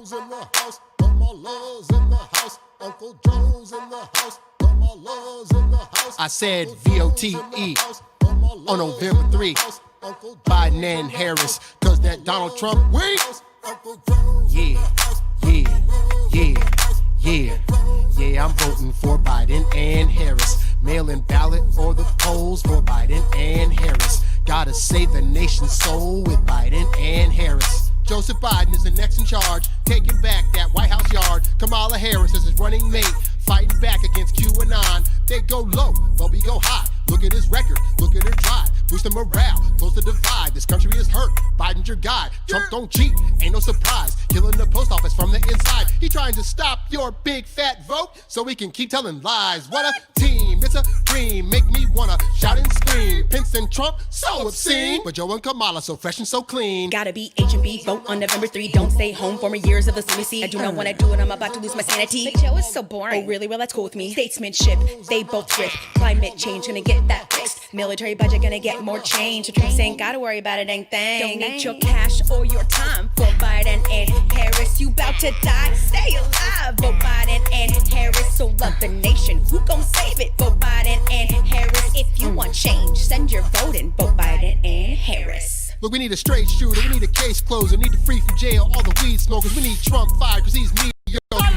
Joe's in the house, Mama Love's in the house, Uncle Joe's in the house, Mama Love's in the house. I said VOTE on November 3, Biden and Harris, cause that Donald Trump weak. Yeah, I'm voting for Biden and Harris. Mail-in ballot or the polls for Biden and Harris. Gotta save the nation's soul with Biden and Harris. Joseph Biden is the next in charge, taking back that White House yard. Kamala Harris is his running mate, fighting back against QAnon. They go low, but we go high. Look at his record, look at her drive. Boost the morale, close the divide. This country is hurt, Biden's your guy. Trump don't cheat, ain't no surprise. Killing the post office from the inside. He trying to stop your big fat vote so we can keep telling lies. What a team, it's a dream. Make me wanna shout and scream. Pence and Trump, so obscene. But Joe and Kamala, so fresh and so clean. Gotta be H&B, vote on November 3. Don't stay home for my years of the lunacy. I do not wanna do it, I'm about to lose my sanity. But Joe is so boring. Oh really? Well that's cool with me. Statesmanship, they both trip. Climate change, gonna get that fixed. Military budget, gonna get more change. The troops ain't gotta worry about it, ain't thing. Donate your cash or your time for Biden and Harris. You bout to die, stay alive. Vote Biden and Harris, so love the nation. Who gon' save it? Vote Biden and Harris. If you want change, send your vote and vote Biden and Harris. Look, we need a straight shooter, we need a case closer, we need to free from jail all the weed smokers. We need Trump fired cause he's mediocre.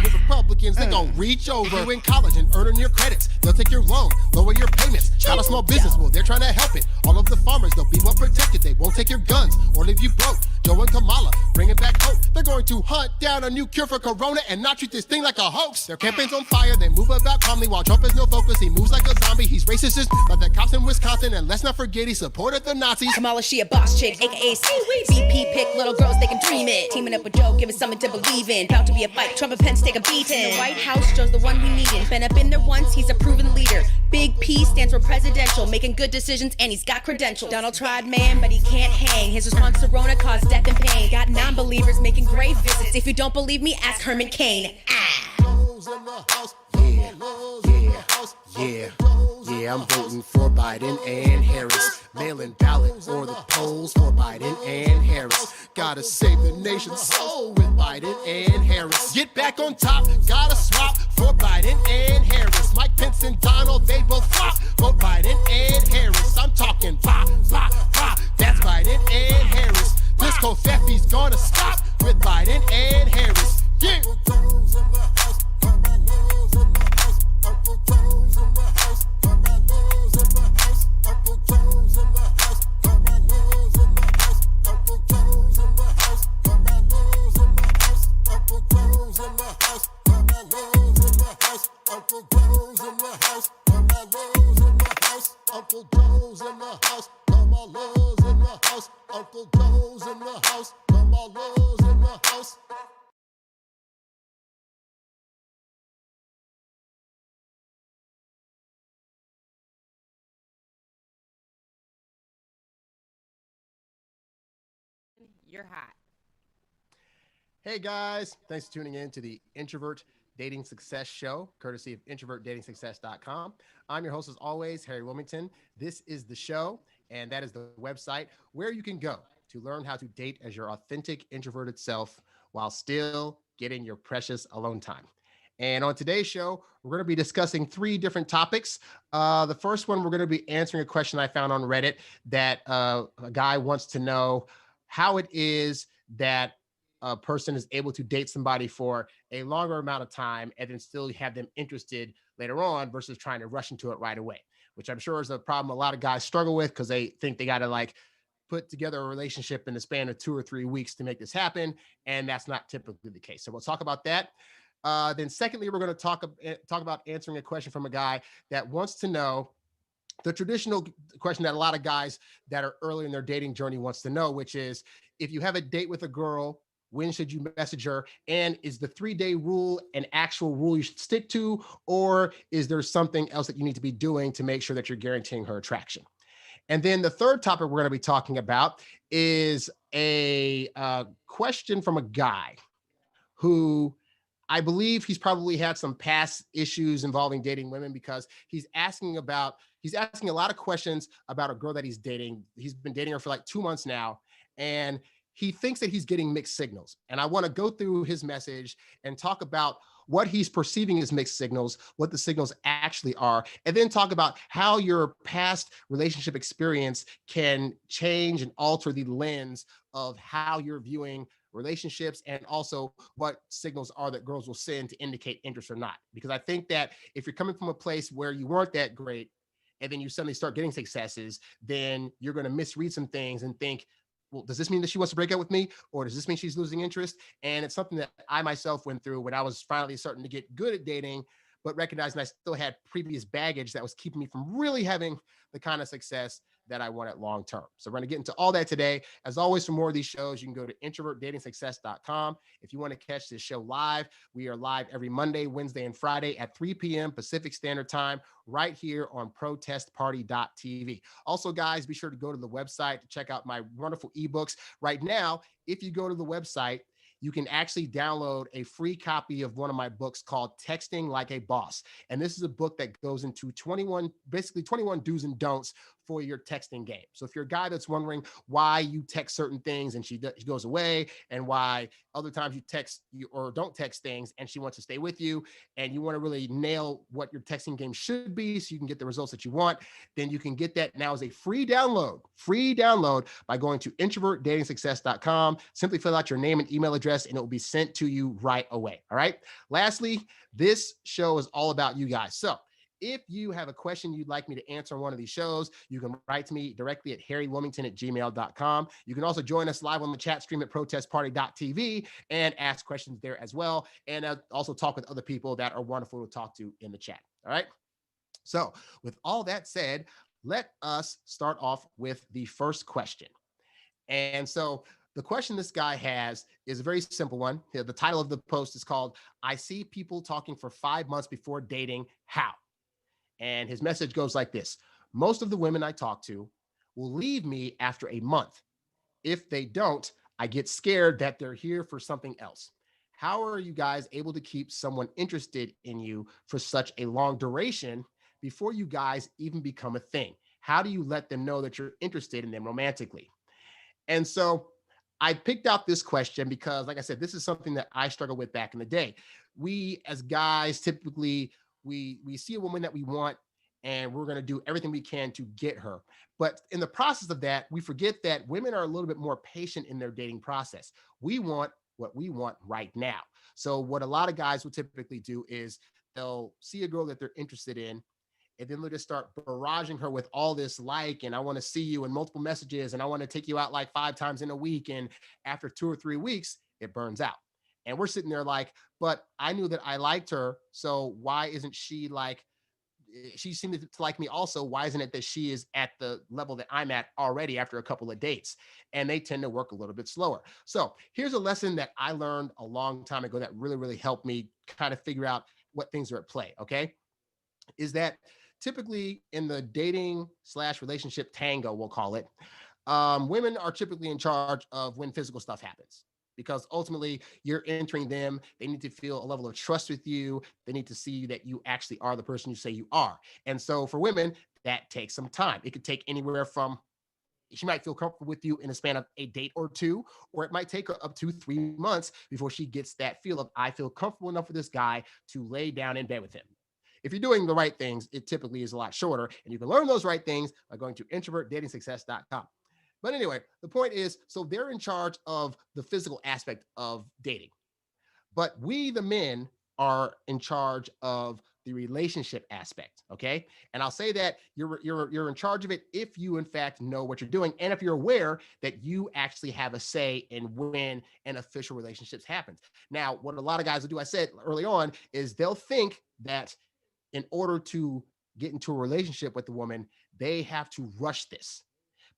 With Republicans, they gon' reach over. You in college and earning your credits, they'll take your loan, lower your payments. Got a small business, well, they're trying to help it. All of the farmers, they'll be well protected. They won't take your guns or leave you broke. Joe and Kamala, bringing back hope. They're going to hunt down a new cure for corona and not treat this thing like a hoax. Their campaign's on fire, they move about calmly while Trump has no focus. He moves like a zombie, he's racist like the cops in Wisconsin. And let's not forget he supported the Nazis. Kamala, she a boss chick, aka Seaweed. BP pick little girls, they can dream it. Teaming up with Joe, give us something to believe in. About to be a fight, Trump and Pence take a beating. The White House, Joe's the one we needin'. Been up in there once, he's a proven leader. Big P stands for presidential, making good decisions and he's got credentials. Donald tried man, but he can't hang. His response to Rona caused death and pain. Got non-believers making grave visits. If you don't believe me, ask Herman Cain. Yeah, I'm voting for Biden and Harris. Mail-in ballot or the polls for Biden and Harris. Gotta save the nation's soul with Biden and Harris. Get back on top, gotta swap for Biden and Harris. Mike Pence and Donald, they both flop. Vote Biden and Harris. I'm talking blah, blah, blah. That's Biden and Harris. This Kofefi's gonna stop with Biden and Harris. Yeah. Uncle Joe's in the house, Mama Love's in the house, Uncle Joe's in the house, Mama Love's in the house, Uncle Joe's in the house, Mama Love's in the house. You're hot. Hey guys, thanks for tuning in to the Introvert Dating Success Show, courtesy of introvertdatingsuccess.com. I'm your host as always, Harry Wilmington. This is the show, and that is the website where you can go to learn how to date as your authentic introverted self while still getting your precious alone time. And on today's show, we're going to be discussing 3 different topics. The first one, we're going to be answering a question I found on Reddit that a guy wants to know how it is that a person is able to date somebody for a longer amount of time and then still have them interested later on versus trying to rush into it right away, which I'm sure is a problem a lot of guys struggle with because they think they got to like put together a relationship in the span of 2 or 3 weeks to make this happen. And that's not typically the case. So we'll talk about that. Then secondly, we're going to talk about answering a question from a guy that wants to know the traditional question that a lot of guys that are early in their dating journey wants to know, which is if you have a date with a girl, when should you message her? And is the 3-day rule an actual rule you should stick to? Or is there something else that you need to be doing to make sure that you're guaranteeing her attraction? And then the third topic we're going to be talking about is a question from a guy who I believe he's probably had some past issues involving dating women because he's asking a lot of questions about a girl that he's dating. He's been dating her for like 2 months now. And he thinks that he's getting mixed signals. And I want to go through his message and talk about what he's perceiving as mixed signals, what the signals actually are, and then talk about how your past relationship experience can change and alter the lens of how you're viewing relationships, and also what signals are that girls will send to indicate interest or not. Because I think that if you're coming from a place where you weren't that great, and then you suddenly start getting successes, then you're going to misread some things and think, well, does this mean that she wants to break up with me? Or does this mean she's losing interest? And it's something that I myself went through when I was finally starting to get good at dating, but recognizing I still had previous baggage that was keeping me from really having the kind of success that I wanted long term. So we're going to get into all that today. As always, for more of these shows, you can go to introvertdatingsuccess.com. If you want to catch this show live, we are live every Monday, Wednesday, and Friday at 3 p.m. Pacific Standard Time, right here on protestparty.tv. Also, guys, be sure to go to the website to check out my wonderful ebooks. Right now, if you go to the website, you can actually download a free copy of one of my books called Texting Like a Boss. And this is a book that goes into 21 do's and don'ts for your texting game. So if you're a guy that's wondering why you text certain things and she goes away, and why other times you text you or don't text things and she wants to stay with you, and you want to really nail what your texting game should be so you can get the results that you want, then you can get that now as a free download by going to introvertdatingsuccess.com. Simply fill out your name and email address and it will be sent to you right away. All right. Lastly, this show is all about you guys. So if you have a question you'd like me to answer on one of these shows, you can write to me directly at harrywilmington@gmail.com. You can also join us live on the chat stream at protestparty.tv and ask questions there as well. And also talk with other people that are wonderful to talk to in the chat. All right. So with all that said, let us start off with the first question. And so the question this guy has is a very simple one. The title of the post is called, "I see people talking for 5 months before dating. How?" And his message goes like this: "Most of the women I talk to will leave me after a month. If they don't, I get scared that they're here for something else. How are you guys able to keep someone interested in you for such a long duration before you guys even become a thing? How do you let them know that you're interested in them romantically?" And so I picked out this question because, like I said, this is something that I struggled with back in the day. We as guys typically we see a woman that we want, and we're going to do everything we can to get her. But in the process of that, we forget that women are a little bit more patient in their dating process. We want what we want right now. So what a lot of guys will typically do is they'll see a girl that they're interested in, and then they'll just start barraging her with all this and I want to see you, and multiple messages, and I want to take you out like 5 times in a week. And after 2 or 3 weeks, it burns out. And we're sitting there like, but I knew that I liked her. So why isn't she like, she seemed to like me also. Why isn't it that she is at the level that I'm at already after a couple of dates? And they tend to work a little bit slower. So here's a lesson that I learned a long time ago that really, really helped me kind of figure out what things are at play. Okay. Is that typically in the dating slash relationship tango, we'll call it, women are typically in charge of when physical stuff happens, because ultimately you're entering them. They need to feel a level of trust with you. They need to see that you actually are the person you say you are. And so for women, that takes some time. It could take anywhere from, she might feel comfortable with you in a span of a date or two, or it might take her up to 3 months before she gets that feel of, I feel comfortable enough with this guy to lay down in bed with him. If you're doing the right things, it typically is a lot shorter, and you can learn those right things by going to introvertdatingsuccess.com. But anyway, the point is, so they're in charge of the physical aspect of dating, but we, the men, are in charge of the relationship aspect. Okay. And I'll say that you're in charge of it if you in fact know what you're doing, and if you're aware that you actually have a say in when an official relationships happens. Now, what a lot of guys will do, I said early on, is they'll think that in order to get into a relationship with the woman, they have to rush this,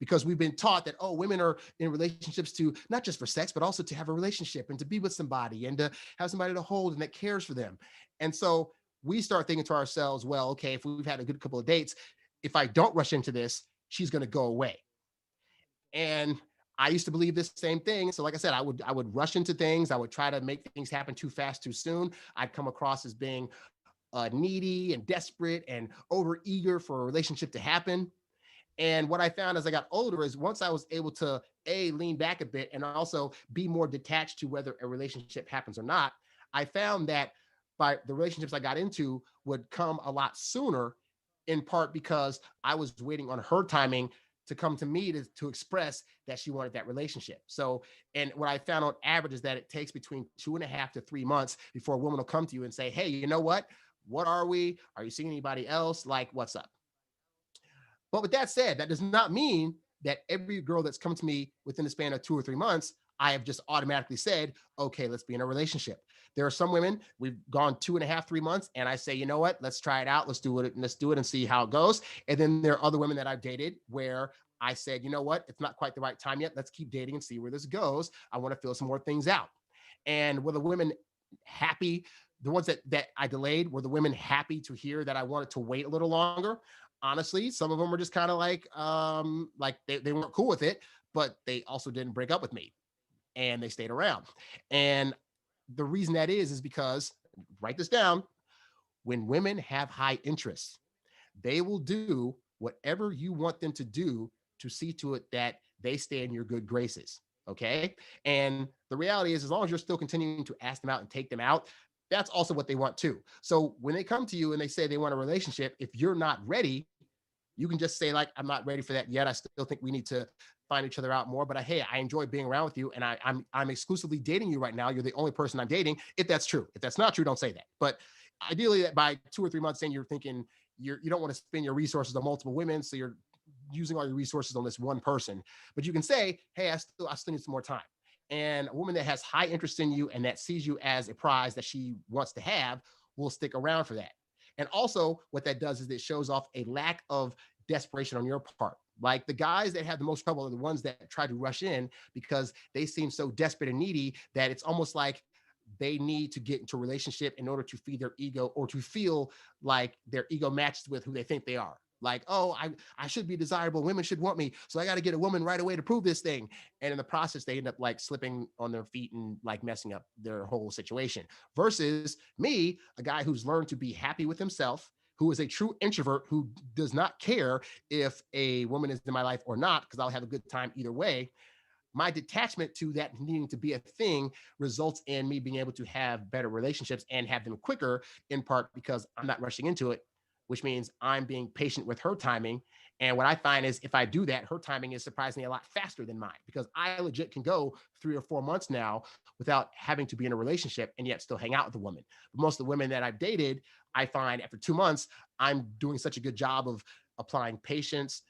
because we've been taught that, oh, women are in relationships to not just for sex, but also to have a relationship and to be with somebody and to have somebody to hold and that cares for them. And so we start thinking to ourselves, well, okay, if we've had a good couple of dates, if I don't rush into this, she's going to go away. And I used to believe this same thing. So like I said, I would rush into things. I would try to make things happen too fast, too soon. I'd come across as being needy and desperate and over eager for a relationship to happen. And what I found as I got older is once I was able to lean back a bit and also be more detached to whether a relationship happens or not, I found that by the relationships I got into would come a lot sooner, in part because I was waiting on her timing to come to me to express that she wanted that relationship. So, and what I found on average is that it takes between 2.5 to 3 months before a woman will come to you and say, hey, you know what? What are we? Are you seeing anybody else? Like, what's up? But with that said, that does not mean that every girl that's come to me within the span of 2 or 3 months, I have just automatically said, okay, let's be in a relationship. There are some women, we've gone 2.5, 3 months, and I say, you know what, let's try it out. Let's do it and see how it goes. And then there are other women that I've dated where I said, you know what, it's not quite the right time yet. Let's keep dating and see where this goes. I want to feel some more things out. And were the women happy? The ones that I delayed, were the women happy to hear that I wanted to wait a little longer? Honestly, some of them were just kind of like they weren't cool with it, but they also didn't break up with me and they stayed around. And the reason that is because, write this down, when women have high interests, they will do whatever you want them to do to see to it that they stay in your good graces. Okay. And the reality is, as long as you're still continuing to ask them out and take them out, that's also what they want too. So when they come to you and they say they want a relationship, if you're not ready, you can just say, like, I'm not ready for that yet. I still think we need to find each other out more. But hey, I enjoy being around with you, and I'm exclusively dating you right now. You're the only person I'm dating. If that's true, if that's not true, don't say that. But ideally, that by 2 or 3 months in, you're thinking you don't want to spend your resources on multiple women, so you're using all your resources on this one person. But you can say, hey, I still need some more time. And a woman that has high interest in you and that sees you as a prize that she wants to have will stick around for that. And also, what that does is it shows off a lack of desperation on your part. Like the guys that have the most trouble are the ones that try to rush in because they seem so desperate and needy that it's almost like they need to get into a relationship in order to feed their ego or to feel like their ego matches with who they think they are. Like, oh, I should be desirable. Women should want me. So I got to get a woman right away to prove this thing. And in the process, they end up like slipping on their feet and like messing up their whole situation. Versus me, a guy who's learned to be happy with himself, who is a true introvert, who does not care if a woman is in my life or not, because I'll have a good time either way. My detachment to that needing to be a thing results in me being able to have better relationships and have them quicker, in part because I'm not rushing into it, which means I'm being patient with her timing. And what I find is if I do that, her timing is surprisingly a lot faster than mine, because I legit can go 3 or 4 months now without having to be in a relationship and yet still hang out with a woman. But most of the women that I've dated, I find after 2 months, I'm doing such a good job of applying patience,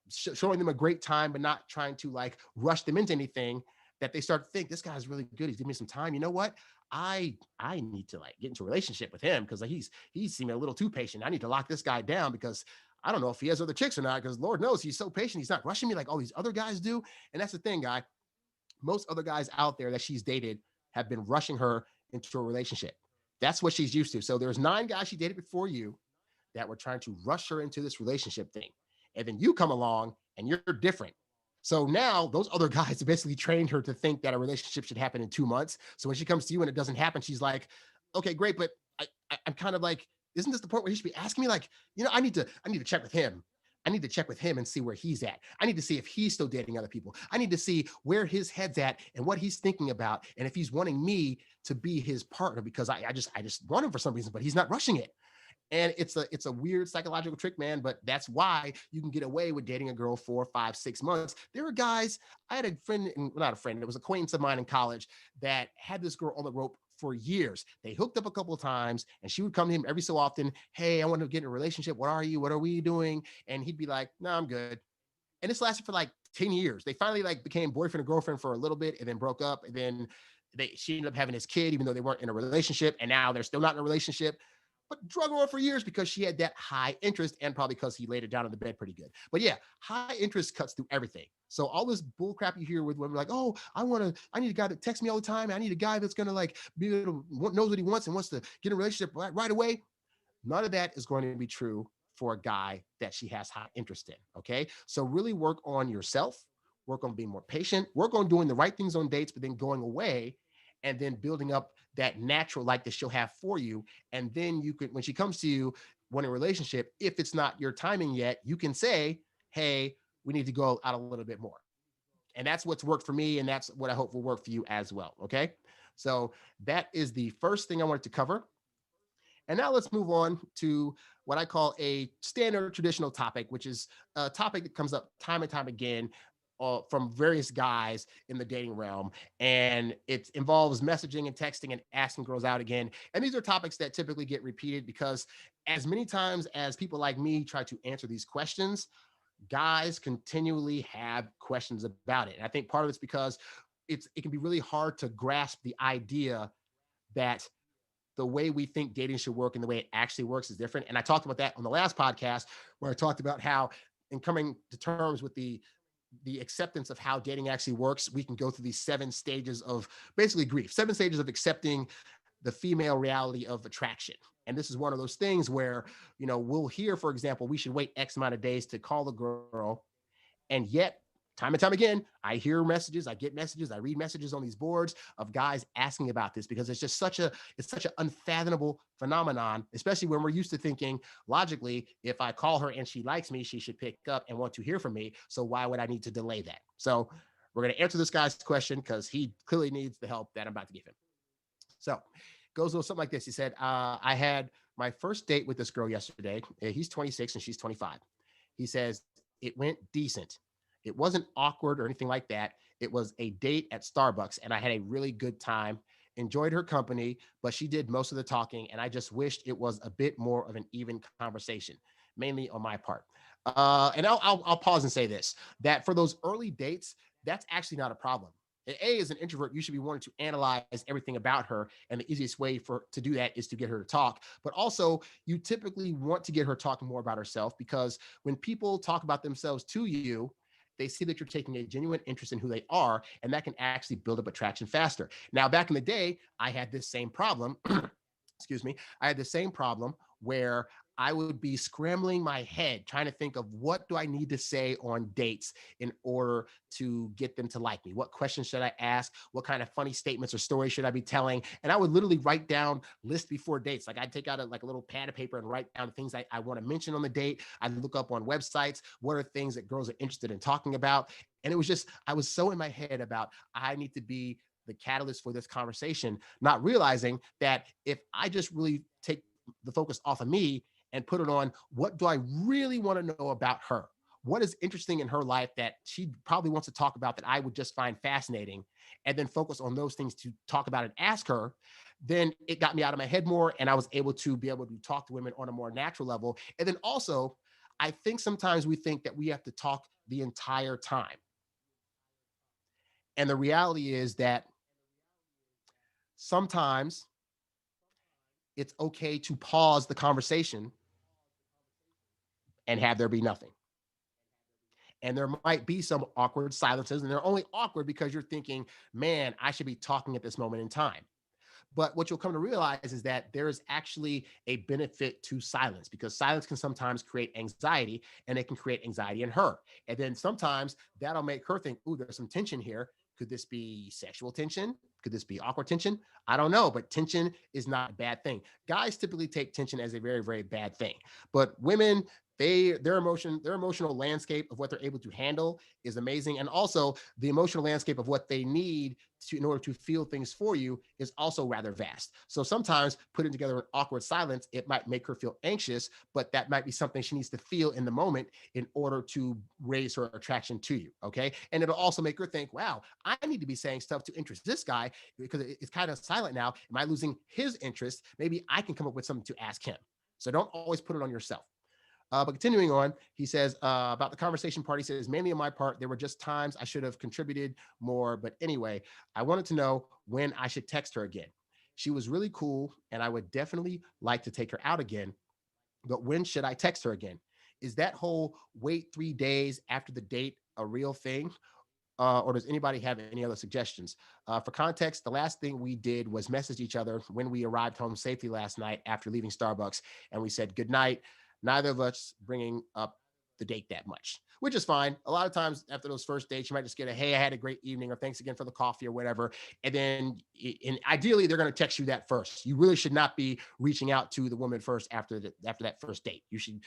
showing them a great time, but not trying to like rush them into anything, that they start to think this guy's really good. He's giving me some time. You know what? I need to like get into a relationship with him because like he's seeming a little too patient. I need to lock this guy down because I don't know if he has other chicks or not. Because Lord knows he's so patient. He's not rushing me like all these other guys do. And that's the thing, guy. Most other guys out there that she's dated have been rushing her into a relationship. That's what she's used to. So there's 9 guys she dated before you that were trying to rush her into this relationship thing. And then you come along and you're different. So now those other guys basically trained her to think that a relationship should happen in 2 months. So when she comes to you and it doesn't happen, she's like, okay, great. But I'm kind of like, isn't this the point where he should be asking me like, I need to check with him. I need to check with him and see where he's at. I need to see if he's still dating other people. I need to see where his head's at and what he's thinking about. And if he's wanting me to be his partner, because I just want him for some reason, but he's not rushing it. And it's a weird psychological trick, man. But that's why you can get away with dating a girl 4, 5, 6 months. There are guys. I had a friend, not a friend, it was an acquaintance of mine in college that had this girl on the rope for years. They hooked up a couple of times, and she would come to him every so often. Hey, I want to get in a relationship. What are you? What are we doing? And he'd be like, No, I'm good. And this lasted for like 10 years. They finally like became boyfriend and girlfriend for a little bit and then broke up. And then she ended up having this kid, even though they weren't in a relationship. And now they're still not in a relationship, but drug her on for years because she had that high interest and probably because he laid it down in the bed pretty good. But yeah, high interest cuts through everything. So all this bull crap you hear with women like, oh, I need a guy that texts me all the time. I need a guy that's going to like be able to knows what he wants and wants to get in a relationship right away. None of that is going to be true for a guy that she has high interest in. Okay. So really work on yourself, work on being more patient, work on doing the right things on dates, but then going away and then building up that natural like that she'll have for you. And then you can, when she comes to you wanting a relationship, if it's not your timing yet, you can say, hey, we need to go out a little bit more. And that's what's worked for me. And that's what I hope will work for you as well. Okay. So that is the first thing I wanted to cover. And now let's move on to what I call a standard traditional topic, which is a topic that comes up time and time again from various guys in the dating realm. And it involves messaging and texting and asking girls out again. And these are topics that typically get repeated because as many times as people like me try to answer these questions, guys continually have questions about it. And I think part of it's because it can be really hard to grasp the idea that the way we think dating should work and the way it actually works is different. And I talked about that on the last podcast where I talked about how in coming to terms with the acceptance of how dating actually works, we can go through these 7 stages of basically grief, 7 stages of accepting the female reality of attraction. And this is one of those things where, we'll hear, for example, we should wait X amount of days to call the girl. And yet, time and time again, I hear messages, I get messages, I read messages on these boards of guys asking about this because it's such an unfathomable phenomenon, especially when we're used to thinking logically, if I call her and she likes me, she should pick up and want to hear from me. So why would I need to delay that? So we're going to answer this guy's question because he clearly needs the help that I'm about to give him. So it goes a little something like this. He said, I had my first date with this girl yesterday. He's 26 and she's 25. He says, it went decent. It wasn't awkward or anything like that. It was a date at Starbucks and I had a really good time, enjoyed her company, but she did most of the talking. And I just wished it was a bit more of an even conversation, mainly on my part. And I'll pause and say this, that for those early dates, that's actually not a problem. As an introvert, you should be wanting to analyze everything about her. And the easiest way to do that is to get her to talk. But also, you typically want to get her talking more about herself because when people talk about themselves to you, they see that you're taking a genuine interest in who they are, and that can actually build up attraction faster. Now, back in the day, I had this same problem. Excuse me. I had the same problem where I would be scrambling my head trying to think of what do I need to say on dates in order to get them to like me? What questions should I ask? What kind of funny statements or stories should I be telling? And I would literally write down lists before dates. Like I'd take out a little pad of paper and write down things I want to mention on the date. I'd look up on websites, what are things that girls are interested in talking about? And it was just, I was so in my head about I need to be the catalyst for this conversation, not realizing that if I just really take the focus off of me and put it on what do I really want to know about her? What is interesting in her life that she probably wants to talk about that I would just find fascinating, and then focus on those things to talk about and ask her, then it got me out of my head more and I was able to talk to women on a more natural level. And then also, I think sometimes we think that we have to talk the entire time. And the reality is that sometimes it's okay to pause the conversation and have there be nothing. And there might be some awkward silences, and they're only awkward because you're thinking, man, I should be talking at this moment in time. But what you'll come to realize is that there is actually a benefit to silence because silence can sometimes create anxiety and it can create anxiety in her. And then sometimes that'll make her think, ooh, there's some tension here. Could this be sexual tension? Could this be awkward tension? I don't know, but tension is not a bad thing. Guys typically take tension as a very, very bad thing. But women, their emotional landscape of what they're able to handle is amazing. And also the emotional landscape of what they need in order to feel things for you is also rather vast. So sometimes putting together an awkward silence, it might make her feel anxious, but that might be something she needs to feel in the moment in order to raise her attraction to you. Okay. And it'll also make her think, wow, I need to be saying stuff to interest this guy because it's kind of silent now. Am I losing his interest? Maybe I can come up with something to ask him. So don't always put it on yourself. But continuing on, he says about the conversation part, he says, mainly on my part, there were just times I should have contributed more. But anyway, I wanted to know when I should text her again. She was really cool, and I would definitely like to take her out again. But when should I text her again? Is that whole wait 3 days after the date a real thing? Or does anybody have any other suggestions? For context, the last thing we did was message each other when we arrived home safely last night after leaving Starbucks, and we said good night. Neither of us bringing up the date that much, which is fine. A lot of times after those first dates, you might just get a, hey, I had a great evening, or thanks again for the coffee or whatever. And then and ideally they're going to text you that first. You really should not be reaching out to the woman first after that first date. You should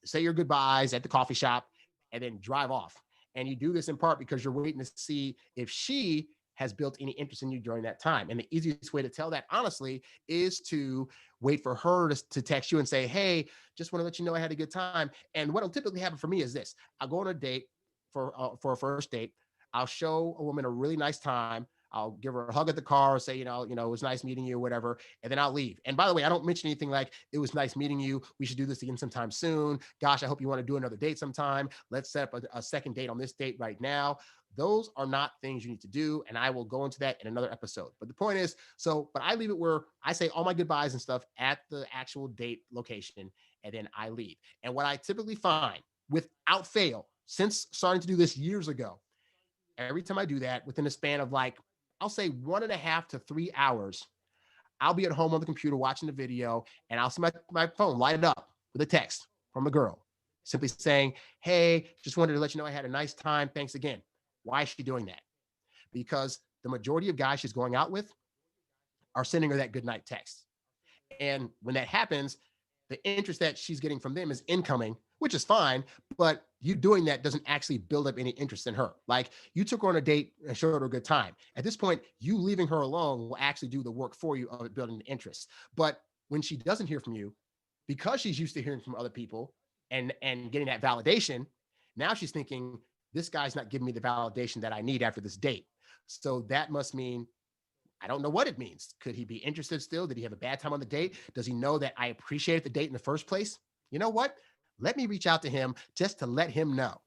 say your goodbyes at the coffee shop and then drive off. And you do this in part because you're waiting to see if she has built any interest in you during that time. And the easiest way to tell that, honestly, is to wait for her to text you and say, hey, just want to let you know I had a good time. And what'll typically happen for me is this: I'll go on a date for a first date. I'll show a woman a really nice time. I'll give her a hug at the car, say, it was nice meeting you, whatever, and then I'll leave. And by the way, I don't mention anything like, it was nice meeting you. We should do this again sometime soon. Gosh, I hope you want to do another date sometime. Let's set up a second date on this date right now. Those are not things you need to do. And I will go into that in another episode. But the point is, but I leave it where I say all my goodbyes and stuff at the actual date location, and then I leave. And what I typically find, without fail, since starting to do this years ago, every time I do that, within a span of like, I'll say 1.5 to 3 hours, I'll be at home on the computer watching the video, and I'll see my phone light up with a text from a girl simply saying, hey, just wanted to let you know I had a nice time. Thanks again. Why is she doing that? Because the majority of guys she's going out with are sending her that goodnight text. And when that happens, the interest that she's getting from them is incoming, which is fine, but you doing that doesn't actually build up any interest in her. Like, you took her on a date and showed her a good time. At this point, you leaving her alone will actually do the work for you of building the interest. But when she doesn't hear from you, because she's used to hearing from other people and getting that validation, now she's thinking, this guy's not giving me the validation that I need after this date. So that must mean, I don't know what it means. Could he be interested still? Did he have a bad time on the date? Does he know that I appreciated the date in the first place? You know what? Let me reach out to him just to let him know.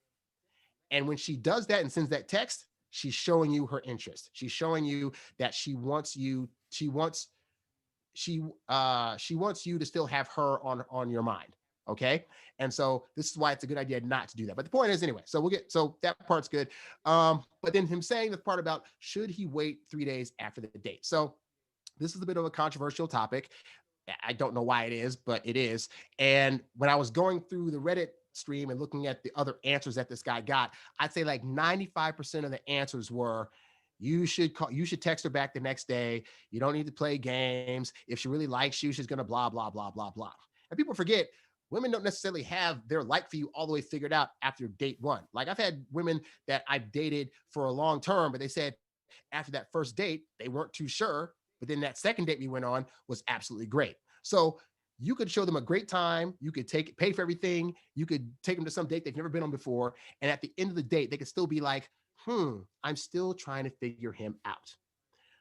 And when she does that and sends that text, she's showing you her interest. She's showing you that she wants you. She wants you to still have her on your mind. Okay. And so this is why it's a good idea not to do that. But the point is, anyway, so that part's good. But then him saying the part about, should he wait 3 days after the date? So this is a bit of a controversial topic. I don't know why it is, but it is. And when I was going through the Reddit stream and looking at the other answers that this guy got, I'd say like 95% of the answers were, you should text her back the next day. You don't need to play games. If she really likes you, she's going to blah, blah, blah, blah, blah. And people forget, women don't necessarily have their like for you all the way figured out after date one. Like, I've had women that I've dated for a long term, but they said after that first date, they weren't too sure. But then that second date we went on was absolutely great. So you could show them a great time. You could pay for everything. You could take them to some date they've never been on before. And at the end of the date, they could still be like, I'm still trying to figure him out.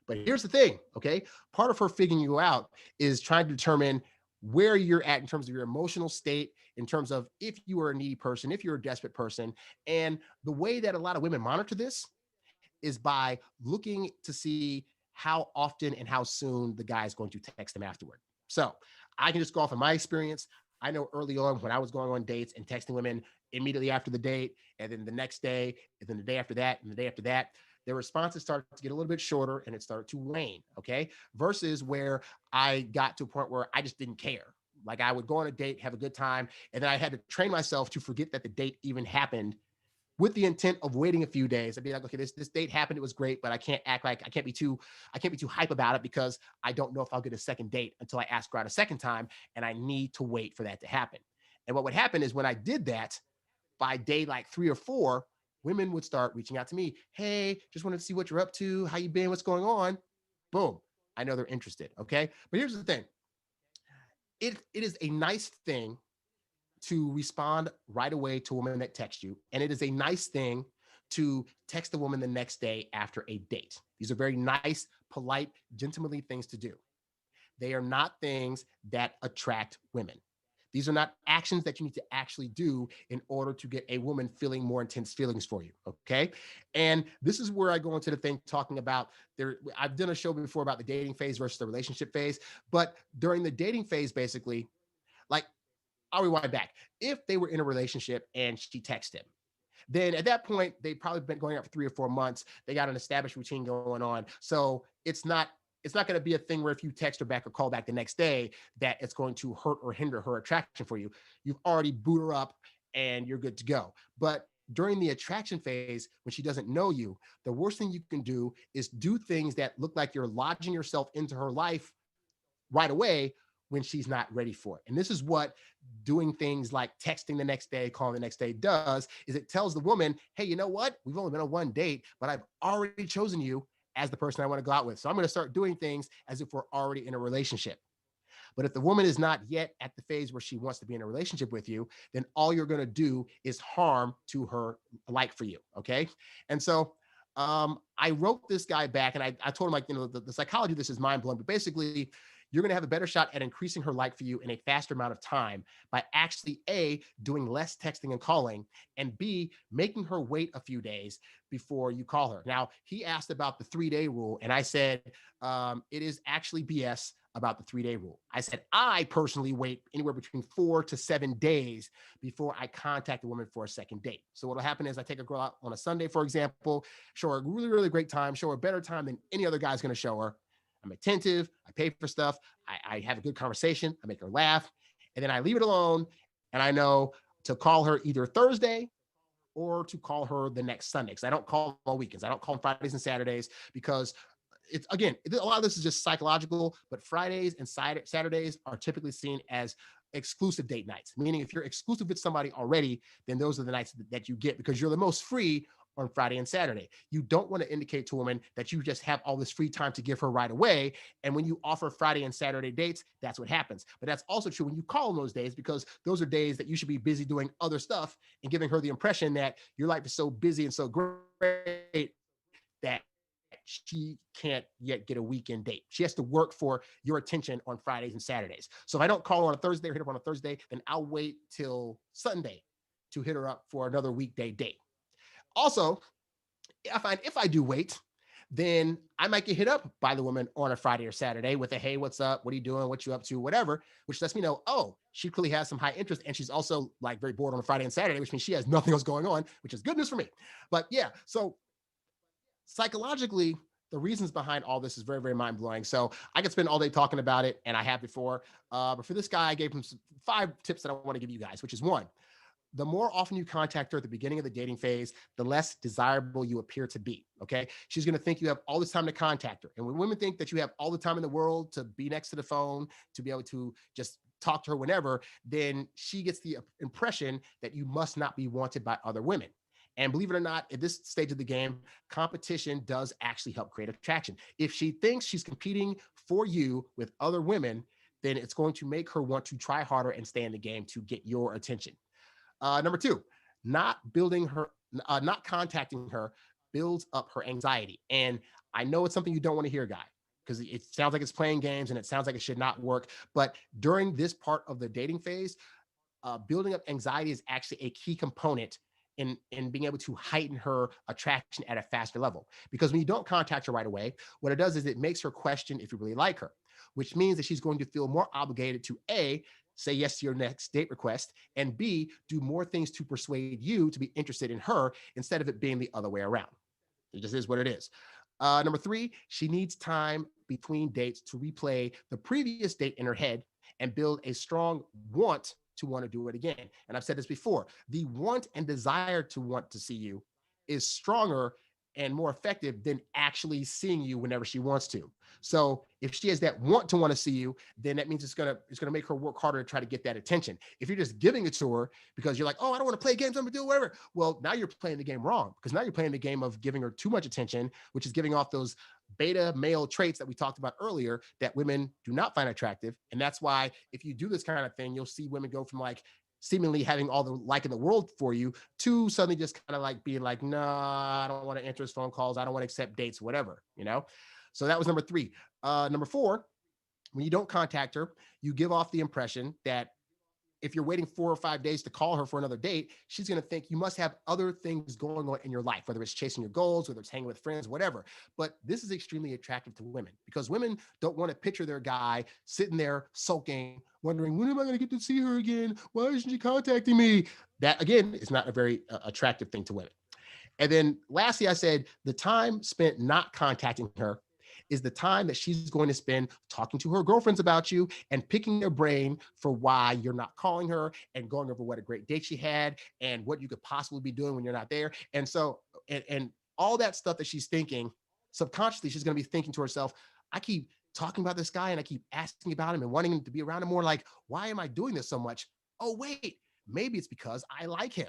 But here's the thing, okay? Part of her figuring you out is trying to determine where you're at in terms of your emotional state, in terms of if you are a needy person, if you're a desperate person. And the way that a lot of women monitor this is by looking to see how often and how soon the guy is going to text them afterward. So I can just go off of my experience. I know early on when I was going on dates and texting women immediately after the date, and then the next day, and then the day after that, and the day after that, their responses started to get a little bit shorter and it started to wane, okay? Versus where I got to a point where I just didn't care. Like, I would go on a date, have a good time, and then I had to train myself to forget that the date even happened, with the intent of waiting a few days. I'd be like, okay, this date happened. It was great, but I can't act like I can't be too hype about it, because I don't know if I'll get a second date until I ask her out a second time. And I need to wait for that to happen. And what would happen is, when I did that, by day like 3 or 4, women would start reaching out to me. Hey, just wanted to see what you're up to. How you been? What's going on? Boom. I know they're interested. Okay. But here's the thing. It is a nice thing to respond right away to a woman that texts you. And it is a nice thing to text a woman the next day after a date. These are very nice, polite, gentlemanly things to do. They are not things that attract women. These are not actions that you need to actually do in order to get a woman feeling more intense feelings for you, okay? And this is where I go into the thing talking about I've done a show before about the dating phase versus the relationship phase, but during the dating phase, basically, like, I'll rewind back. If they were in a relationship and she texted him, then at that point, they've probably been going out for 3 or 4 months. They got an established routine going on. So it's not going to be a thing where if you text her back or call back the next day, that it's going to hurt or hinder her attraction for you. You've already booed her up and you're good to go. But during the attraction phase, when she doesn't know you, the worst thing you can do is do things that look like you're lodging yourself into her life right away, when she's not ready for it. And this is what doing things like texting the next day, calling the next day does, is it tells the woman, hey, you know what? We've only been on one date, but I've already chosen you as the person I want to go out with. So I'm going to start doing things as if we're already in a relationship. But if the woman is not yet at the phase where she wants to be in a relationship with you, then all you're going to do is harm to her like for you. Okay. And so I wrote this guy back and I told him, like, the psychology of this is mind blowing, but basically, you're going to have a better shot at increasing her like for you in a faster amount of time by actually A, doing less texting and calling, and B, making her wait a few days before you call her. Now, he asked about the 3-day rule, and I said, it is actually BS about the 3-day rule. I said, I personally wait anywhere between 4 to 7 days before I contact a woman for a second date. So what'll happen is I take a girl out on a Sunday, for example, show her a really, really great time, show her a better time than any other guy's going to show her. I'm attentive. I pay for stuff. I have a good conversation. I make her laugh. And then I leave it alone. And I know to call her either Thursday or to call her the next Sunday. Because I don't call them on weekends. I don't call them Fridays and Saturdays because it's, again, a lot of this is just psychological, but Fridays and Saturdays are typically seen as exclusive date nights, meaning if you're exclusive with somebody already, then those are the nights that you get because you're the most free on Friday and Saturday. You don't want to indicate to a woman that you just have all this free time to give her right away. And when you offer Friday and Saturday dates, that's what happens. But that's also true when you call on those days, because those are days that you should be busy doing other stuff and giving her the impression that your life is so busy and so great that she can't yet get a weekend date. She has to work for your attention on Fridays and Saturdays. So if I don't call her on a Thursday or hit her up on a Thursday, then I'll wait till Sunday to hit her up for another weekday date. Also, if I do wait, then I might get hit up by the woman on a Friday or Saturday with a, hey, what's up? What are you doing? What you up to? Whatever, which lets me know, oh, she clearly has some high interest. And she's also like very bored on a Friday and Saturday, which means she has nothing else going on, which is good news for me. But yeah, so psychologically, the reasons behind all this is very, very mind blowing. So I could spend all day talking about it, and I have before. But for this guy, I gave him 5 tips that I want to give you guys, which is one, the more often you contact her at the beginning of the dating phase, the less desirable you appear to be. Okay. She's going to think you have all this time to contact her. And when women think that you have all the time in the world to be next to the phone, to be able to just talk to her whenever, then she gets the impression that you must not be wanted by other women. And believe it or not, at this stage of the game, competition does actually help create attraction. If she thinks she's competing for you with other women, then it's going to make her want to try harder and stay in the game to get your attention. Number 2, not contacting her builds up her anxiety. And I know it's something you don't want to hear, guy, because it sounds like it's playing games and it sounds like it should not work. But during this part of the dating phase, building up anxiety is actually a key component in being able to heighten her attraction at a faster level. Because when you don't contact her right away, what it does is it makes her question if you really like her, which means that she's going to feel more obligated to A, say yes to your next date request, and B, do more things to persuade you to be interested in her instead of it being the other way around. It just is what it is. Number 3, she needs time between dates to replay the previous date in her head and build a strong want to want to do it again. And I've said this before, the want and desire to want to see you is stronger and more effective than actually seeing you whenever she wants to. So if she has that want to want to see you, then that means it's gonna make her work harder to try to get that attention. If you're just giving it to her because you're like, oh, I don't want to play games, I'm gonna do whatever. Well, now you're playing the game wrong, because now you're playing the game of giving her too much attention, which is giving off those beta male traits that we talked about earlier that women do not find attractive. And that's why if you do this kind of thing, you'll see women go from like seemingly having all the like in the world for you to suddenly just kind of like being like, nah, I don't want to answer his phone calls. I don't want to accept dates, whatever, you know? So that was number 3. Number 4, when you don't contact her, you give off the impression that if you're waiting 4 or 5 days to call her for another date, she's going to think you must have other things going on in your life, whether it's chasing your goals, whether it's hanging with friends, whatever. But this is extremely attractive to women because women don't want to picture their guy sitting there sulking, wondering, when am I going to get to see her again? Why isn't she contacting me? That, again, is not a very attractive thing to women. And then lastly, I said the time spent not contacting her is the time that she's going to spend talking to her girlfriends about you and picking their brain for why you're not calling her and going over what a great date she had and what you could possibly be doing when you're not there. And so, and all that stuff that she's thinking, subconsciously, she's going to be thinking to herself, I keep talking about this guy and I keep asking about him and wanting him to be around him more. Like, why am I doing this so much? Oh, wait, maybe it's because I like him.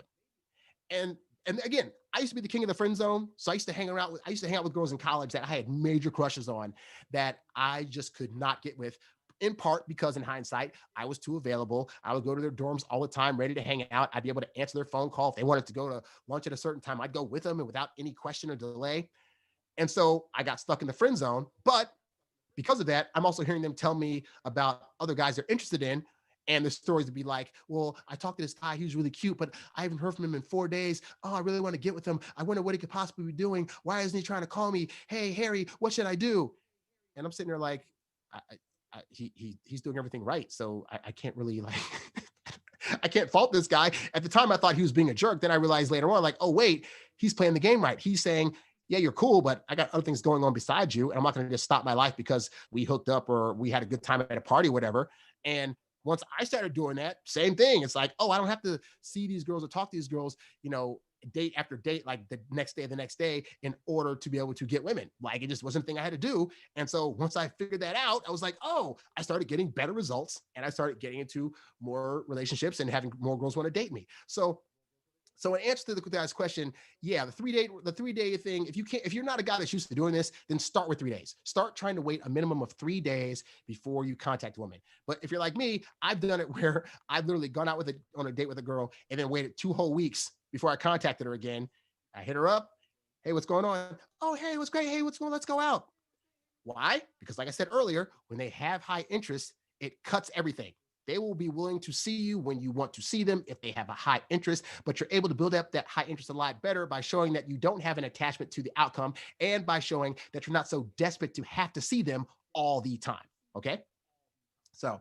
And and again, I used to be the king of the friend zone. So I used to hang out with girls in college that I had major crushes on that I just could not get with. In part because in hindsight, I was too available. I would go to their dorms all the time, ready to hang out. I'd be able to answer their phone call. If they wanted to go to lunch at a certain time, I'd go with them and without any question or delay. And so I got stuck in the friend zone. But because of that, I'm also hearing them tell me about other guys they're interested in. And the stories would be like, well, I talked to this guy, he was really cute, but I haven't heard from him in 4 days. Oh, I really want to get with him. I wonder what he could possibly be doing. Why isn't he trying to call me? Hey, Harry, what should I do? And I'm sitting there like, he's doing everything right. So I can't really like, I can't fault this guy. At the time, I thought he was being a jerk. Then I realized later on, like, oh, wait, he's playing the game right. He's saying, yeah, you're cool, but I got other things going on besides you. And I'm not going to just stop my life because we hooked up or we had a good time at a party or whatever. And once I started doing that, same thing. It's like, oh, I don't have to see these girls or talk to these girls, date after date, like the next day, in order to be able to get women. Like it just wasn't a thing I had to do. And so once I figured that out, I was like, oh, I started getting better results and I started getting into more relationships and having more girls want to date me. So in answer to the guy's question, yeah, the 3 day thing, if you're not a guy that's used to doing this, then start with 3 days. Start trying to wait a minimum of 3 days before you contact a woman. But if you're like me, I've done it where I've literally gone out on a date with a girl and then waited 2 whole weeks before I contacted her again. I hit her up. Hey, what's going on? Oh, hey, what's great? Hey, what's going on? Let's go out. Why? Because like I said earlier, when they have high interest, it cuts everything. They will be willing to see you when you want to see them if they have a high interest, but you're able to build up that high interest a lot better by showing that you don't have an attachment to the outcome and by showing that you're not so desperate to have to see them all the time. Okay. So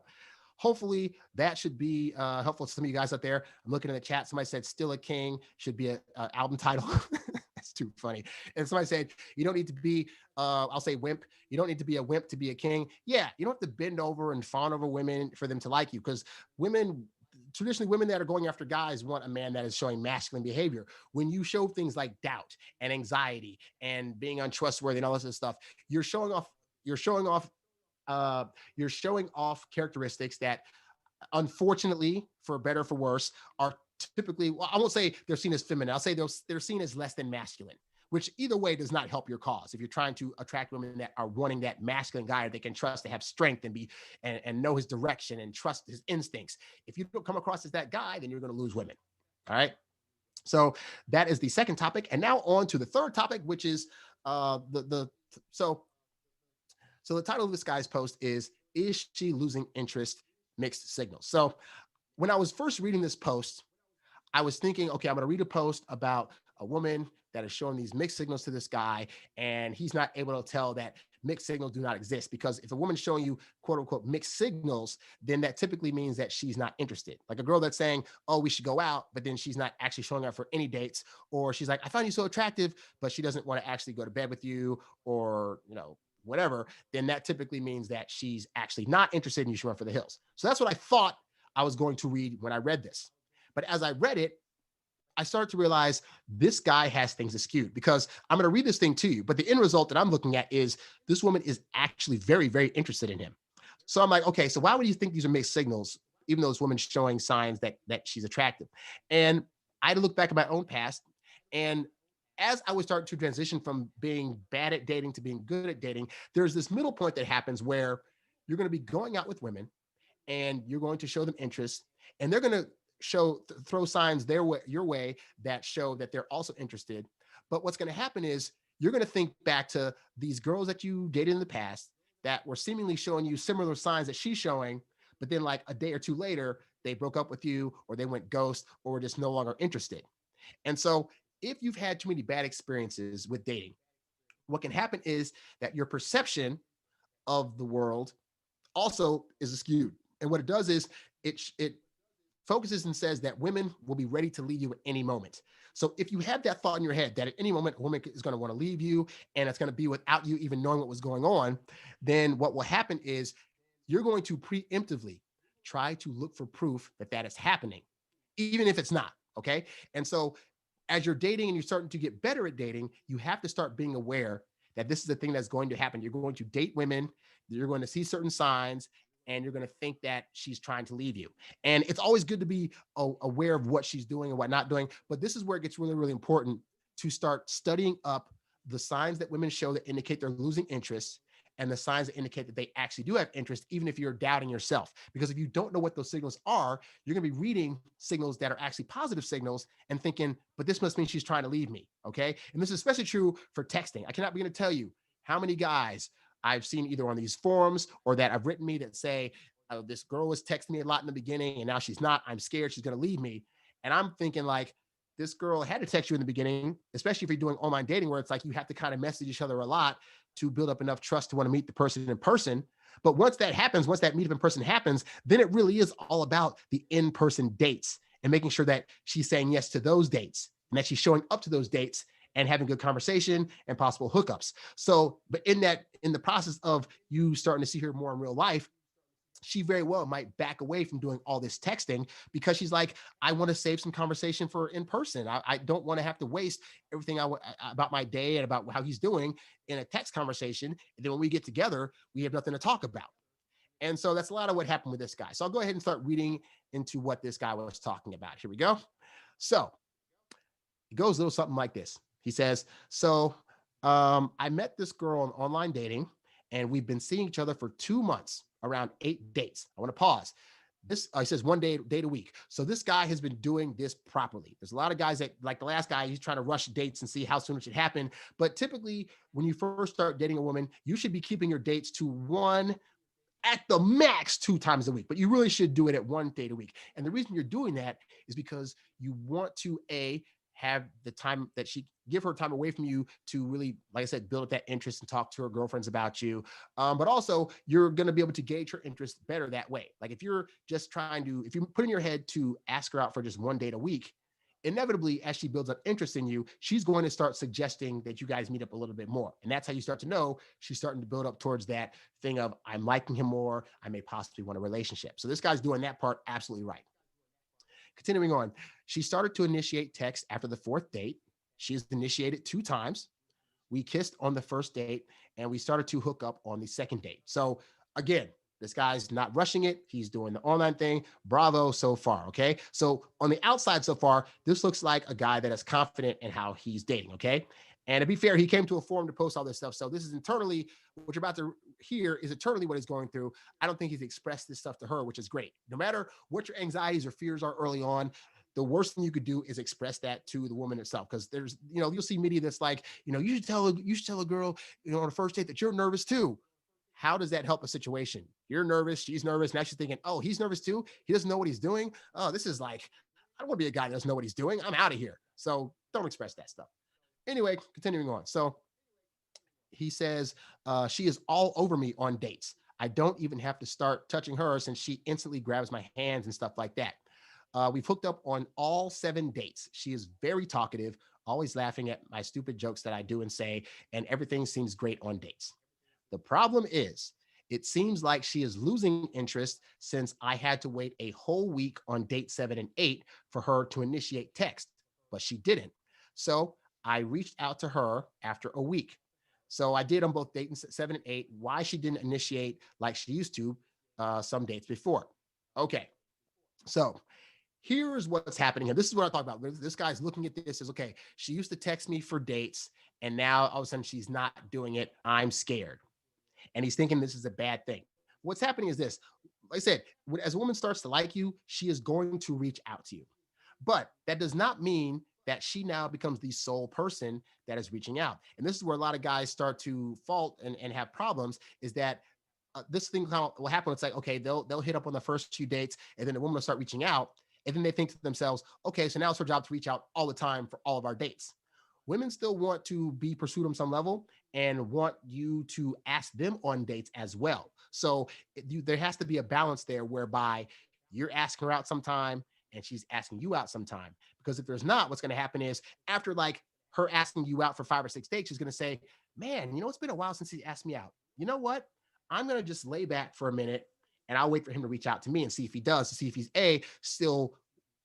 hopefully that should be helpful to some of you guys out there. I'm looking in the chat. Somebody said Still a King should be a album title. That's too funny. And somebody said, you don't need to be, I'll say wimp. You don't need to be a wimp to be a king. Yeah, you don't have to bend over and fawn over women for them to like you, because traditionally women that are going after guys want a man that is showing masculine behavior. When you show things like doubt and anxiety and being untrustworthy and all this other stuff, you're showing off uh, you're showing off characteristics that, unfortunately, for better or for worse, are typically, well, I won't say they're seen as feminine. I'll say they're seen as less than masculine, which either way does not help your cause. If you're trying to attract women that are wanting that masculine guy that they can trust to have strength and know his direction and trust his instincts, if you don't come across as that guy, then you're going to lose women. All right. So that is the second topic. And now on to the third topic, which is so the title of this guy's post is she losing interest? Mixed signals. So when I was first reading this post, I was thinking, okay, I'm going to read a post about a woman that is showing these mixed signals to this guy, and he's not able to tell that mixed signals do not exist. Because if a woman's showing you quote unquote mixed signals, then that typically means that she's not interested. Like a girl that's saying, oh, we should go out, but then she's not actually showing up for any dates, or she's like, I find you so attractive, but she doesn't want to actually go to bed with you, or, whatever, then that typically means that she's actually not interested and you should run for the hills. So that's what I thought I was going to read when I read this. But as I read it, I started to realize this guy has things skewed, because I'm going to read this thing to you. But the end result that I'm looking at is this woman is actually very, very interested in him. So I'm like, okay, so why would you think these are mixed signals, even though this woman's showing signs that she's attractive? And I had to look back at my own past. And as I would start to transition from being bad at dating to being good at dating, there's this middle point that happens where you're going to be going out with women and you're going to show them interest, and they're going to throw signs your way that show that they're also interested. But what's going to happen is you're going to think back to these girls that you dated in the past that were seemingly showing you similar signs that she's showing, but then like a day or two later, they broke up with you, or they went ghost, or were just no longer interested. And so if you've had too many bad experiences with dating, what can happen is that your perception of the world also is skewed. And what it does is it focuses and says that women will be ready to leave you at any moment. So if you have that thought in your head that at any moment a woman is going to want to leave you, and it's going to be without you even knowing what was going on, then what will happen is you're going to preemptively try to look for proof that that is happening, even if it's not. Okay. And so as you're dating and you're starting to get better at dating, you have to start being aware that this is the thing that's going to happen. You're going to date women, you're going to see certain signs, and you're going to think that she's trying to leave you. And it's always good to be aware of what she's doing and what not doing. But this is where it gets really, really important to start studying up the signs that women show that indicate they're losing interest and the signs that indicate that they actually do have interest, even if you're doubting yourself. Because if you don't know what those signals are, you're going to be reading signals that are actually positive signals and thinking, but this must mean she's trying to leave me. Okay. And this is especially true for texting. I cannot begin to tell you how many guys I've seen either on these forums or that have written me that say, oh, this girl was texting me a lot in the beginning and now she's not. I'm scared she's going to leave me. And I'm thinking like, this girl had to text you in the beginning, especially if you're doing online dating where it's like you have to kind of message each other a lot to build up enough trust to want to meet the person in person. But once that happens, once that meetup in person happens, then it really is all about the in-person dates and making sure that she's saying yes to those dates and that she's showing up to those dates and having good conversation and possible hookups. So, but in the process of you starting to see her more in real life, she very well might back away from doing all this texting because she's like, I want to save some conversation for in person. I don't want to have to waste everything about my day and about how he's doing in a text conversation. And then when we get together, we have nothing to talk about. And so that's a lot of what happened with this guy. So I'll go ahead and start reading into what this guy was talking about. Here we go. So it goes a little something like this. He says, I met this girl on online dating and we've been seeing each other for 2 months, around 8 dates. I want to pause. This, he says 1 date a week. So this guy has been doing this properly. There's a lot of guys that, like the last guy, he's trying to rush dates and see how soon it should happen. But typically, when you first start dating a woman, you should be keeping your dates to one, at the max 2 times a week, but you really should do it at 1 date a week. And the reason you're doing that is because you want to, have the time that she give her time away from you to really, like I said, build up that interest and talk to her girlfriends about you. But also you're going to be able to gauge her interest better that way. Like if you're just if you put in your head to ask her out for just 1 date a week, inevitably, as she builds up interest in you, she's going to start suggesting that you guys meet up a little bit more. And that's how you start to know she's starting to build up towards that thing of, I'm liking him more. I may possibly want a relationship. So this guy's doing that part absolutely right. Continuing on, she started to initiate text after the 4th date. She's initiated 2 times. We kissed on the 1st date, and we started to hook up on the 2nd date. So again, this guy's not rushing it. He's doing the online thing. Bravo so far, okay? So on the outside so far, this looks like a guy that is confident in how he's dating, okay? And to be fair, he came to a forum to post all this stuff. So this is internally, what you're about to hear is internally what he's going through. I don't think he's expressed this stuff to her, which is great. No matter what your anxieties or fears are early on, the worst thing you could do is express that to the woman herself. Because there's, you'll see media that's like, you should tell a girl, on a first date that you're nervous too. How does that help a situation? You're nervous. She's nervous. Now she's thinking, oh, he's nervous too. He doesn't know what he's doing. Oh, this is like, I don't want to be a guy that doesn't know what he's doing. I'm out of here. So don't express that stuff. Anyway, continuing on. So he says, she is all over me on dates. I don't even have to start touching her since she instantly grabs my hands and stuff like that. We've hooked up on all 7 dates. She is very talkative, always laughing at my stupid jokes that I do and say, and everything seems great on dates. The problem is, it seems like she is losing interest since I had to wait a whole week on date 7 and 8 for her to initiate text, but she didn't. So I reached out to her after a week. So I did on both date 7 and 8. Why she didn't initiate like she used to some dates before. Okay, so here's what's happening here. This is what I talk about. This guy's looking at this as, okay, she used to text me for dates and now all of a sudden she's not doing it. I'm scared. And he's thinking this is a bad thing. What's happening is this. Like I said, as a woman starts to like you, she is going to reach out to you. But that does not mean that she now becomes the sole person that is reaching out. And this is where a lot of guys start to fault and have problems, is that this thing will happen. It's like, okay, they'll hit up on the first 2 dates and then the woman will start reaching out. And then they think to themselves, okay, so now it's her job to reach out all the time for all of our dates. Women still want to be pursued on some level and want you to ask them on dates as well. So there has to be a balance there whereby you're asking her out sometime and she's asking you out sometime. Because if there's not, what's going to happen is after like her asking you out for 5 or 6 dates, she's going to say, man, it's been a while since he asked me out. You know what? I'm going to just lay back for a minute and I'll wait for him to reach out to me and see if he does, to see if he's still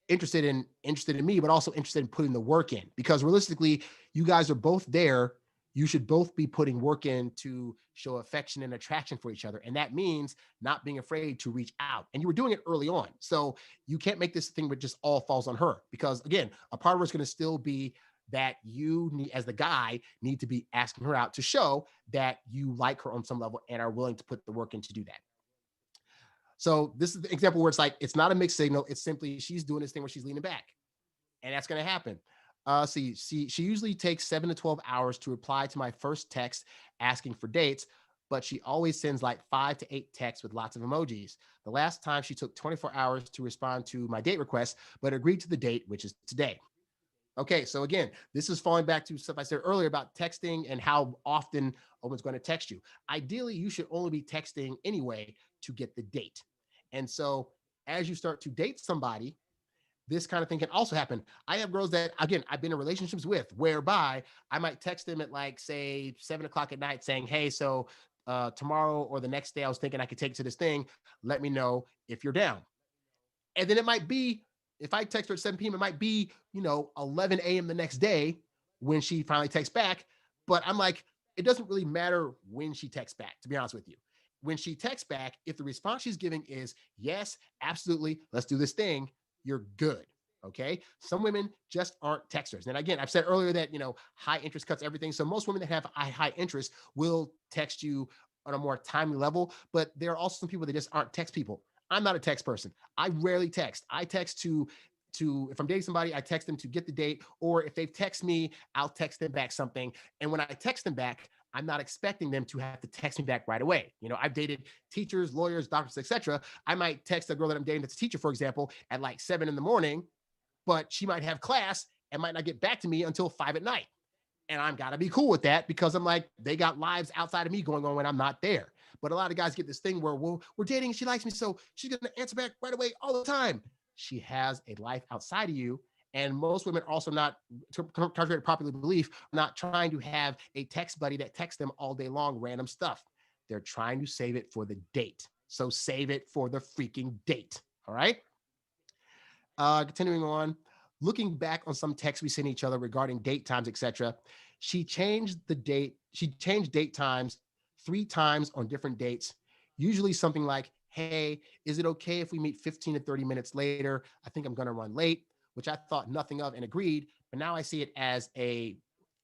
interested in me, but also interested in putting the work in. Because realistically, you guys are both there you should both be putting work in to show affection and attraction for each other. And that means not being afraid to reach out. And you were doing it early on. So you can't make this thing where just all falls on her. Because again, a part of her is going to still be that you need, as the guy, need to be asking her out to show that you like her on some level and are willing to put the work in to do that. So this is the example where it's like, it's not a mixed signal. It's simply she's doing this thing where she's leaning back. And that's going to happen. She usually takes 7 to 12 hours to reply to my first text asking for dates, but she always sends like 5 to 8 texts with lots of emojis. The last time she took 24 hours to respond to my date request, but agreed to the date, which is today. Okay, so again, this is falling back to stuff I said earlier about texting and how often a woman's going to text you. Ideally, you should only be texting anyway to get the date. And so as you start to date somebody, this kind of thing can also happen. I have girls that, again, I've been in relationships with whereby I might text them at like, say, 7 o'clock at night saying, hey, so tomorrow or the next day, I was thinking I could take you to this thing. Let me know if you're down. And then it might be, if I text her at 7 p.m., it might be, 11 a.m. the next day when she finally texts back. But I'm like, it doesn't really matter when she texts back, to be honest with you. When she texts back, if the response she's giving is, yes, absolutely, let's do this thing, you're good. Okay. Some women just aren't texters. And again, I've said earlier that, high interest cuts everything. So most women that have high interest will text you on a more timely level, but there are also some people that just aren't text people. I'm not a text person. I rarely text. I text to if I'm dating somebody, I text them to get the date, or if they text me, I'll text them back something. And when I text them back, I'm not expecting them to have to text me back right away. I've dated teachers, lawyers, doctors, etc. I might text a girl that I'm dating that's a teacher, for example, at like 7 in the morning, but she might have class and might not get back to me until 5 at night. And I'm gotta be cool with that because I'm like, they got lives outside of me going on when I'm not there. But a lot of guys get this thing where, well, we're dating, she likes me, so she's gonna answer back right away all the time. She has a life outside of you. And most women also not, contrary to popular belief, not trying to have a text buddy that texts them all day long, random stuff. They're trying to save it for the date. So save it for the freaking date. All right. Continuing on, looking back on some texts we sent each other regarding date times, etc. She changed date times 3 times on different dates. Usually something like, hey, is it okay if we meet 15 to 30 minutes later? I think I'm going to run late, which I thought nothing of and agreed. But now I see it as a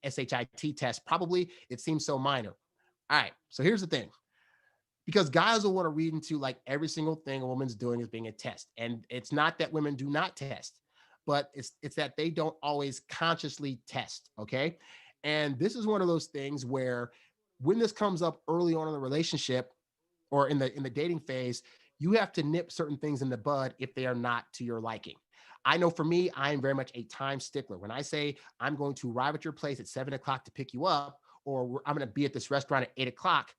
SHIT test. Probably it seems so minor. All right. So here's the thing, because guys will want to read into like every single thing a woman's doing as being a test. And it's not that women do not test, but it's that they don't always consciously test. Okay. And this is one of those things where when this comes up early on in the relationship or in the dating phase, you have to nip certain things in the bud if they are not to your liking. I know for me, I am very much a time stickler. When I say I'm going to arrive at your place at 7 o'clock to pick you up, or I'm going to be at this restaurant at 8 o'clock,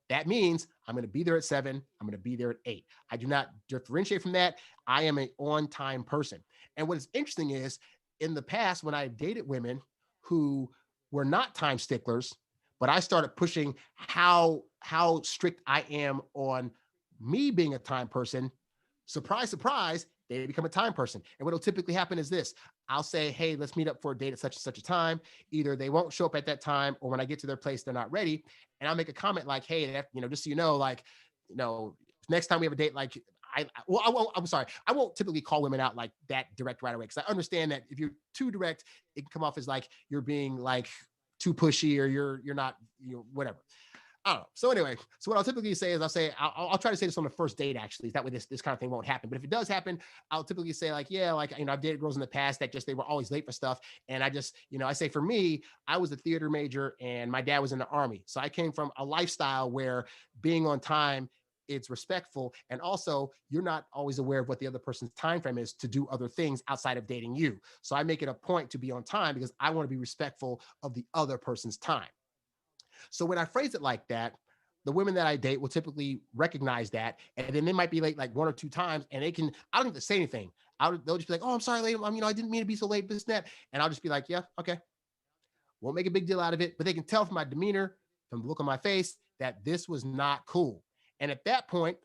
that means I'm going to be there at 7. I'm going to be there at 8. I do not differentiate from that. I am an on-time person. And what is interesting is in the past, when I dated women who were not time sticklers, but I started pushing how strict I am on me being a time person, surprise, surprise, they become a time person. And what'll typically happen is this. I'll say, hey, let's meet up for a date at such and such a time. Either they won't show up at that time, or when I get to their place, they're not ready. And I'll make a comment like, hey, that, just so you know, like, next time we have a date, like, I'm sorry. I won't typically call women out like that direct right away, because I understand that if you're too direct, it can come off as like you're being like too pushy, or you're not, whatever. I don't know. So anyway, so what I'll typically say is I'll try to say this on the first date, actually. That way this kind of thing won't happen. But if it does happen, I'll typically say like, yeah, like, I've dated girls in the past that just, they were always late for stuff. And I just, I say for me, I was a theater major and my dad was in the Army. So I came from a lifestyle where being on time, it's respectful. And also you're not always aware of what the other person's time frame is to do other things outside of dating you. So I make it a point to be on time because I want to be respectful of the other person's time. So when I phrase it like that, the women that I date will typically recognize that. And then they might be late like 1 or 2 times and I don't have to say anything. They'll just be like, oh, I'm sorry, late. I didn't mean to be so late, this and that. And I'll just be like, yeah, okay. Won't make a big deal out of it, but they can tell from my demeanor, from the look on my face, that this was not cool. And at that point,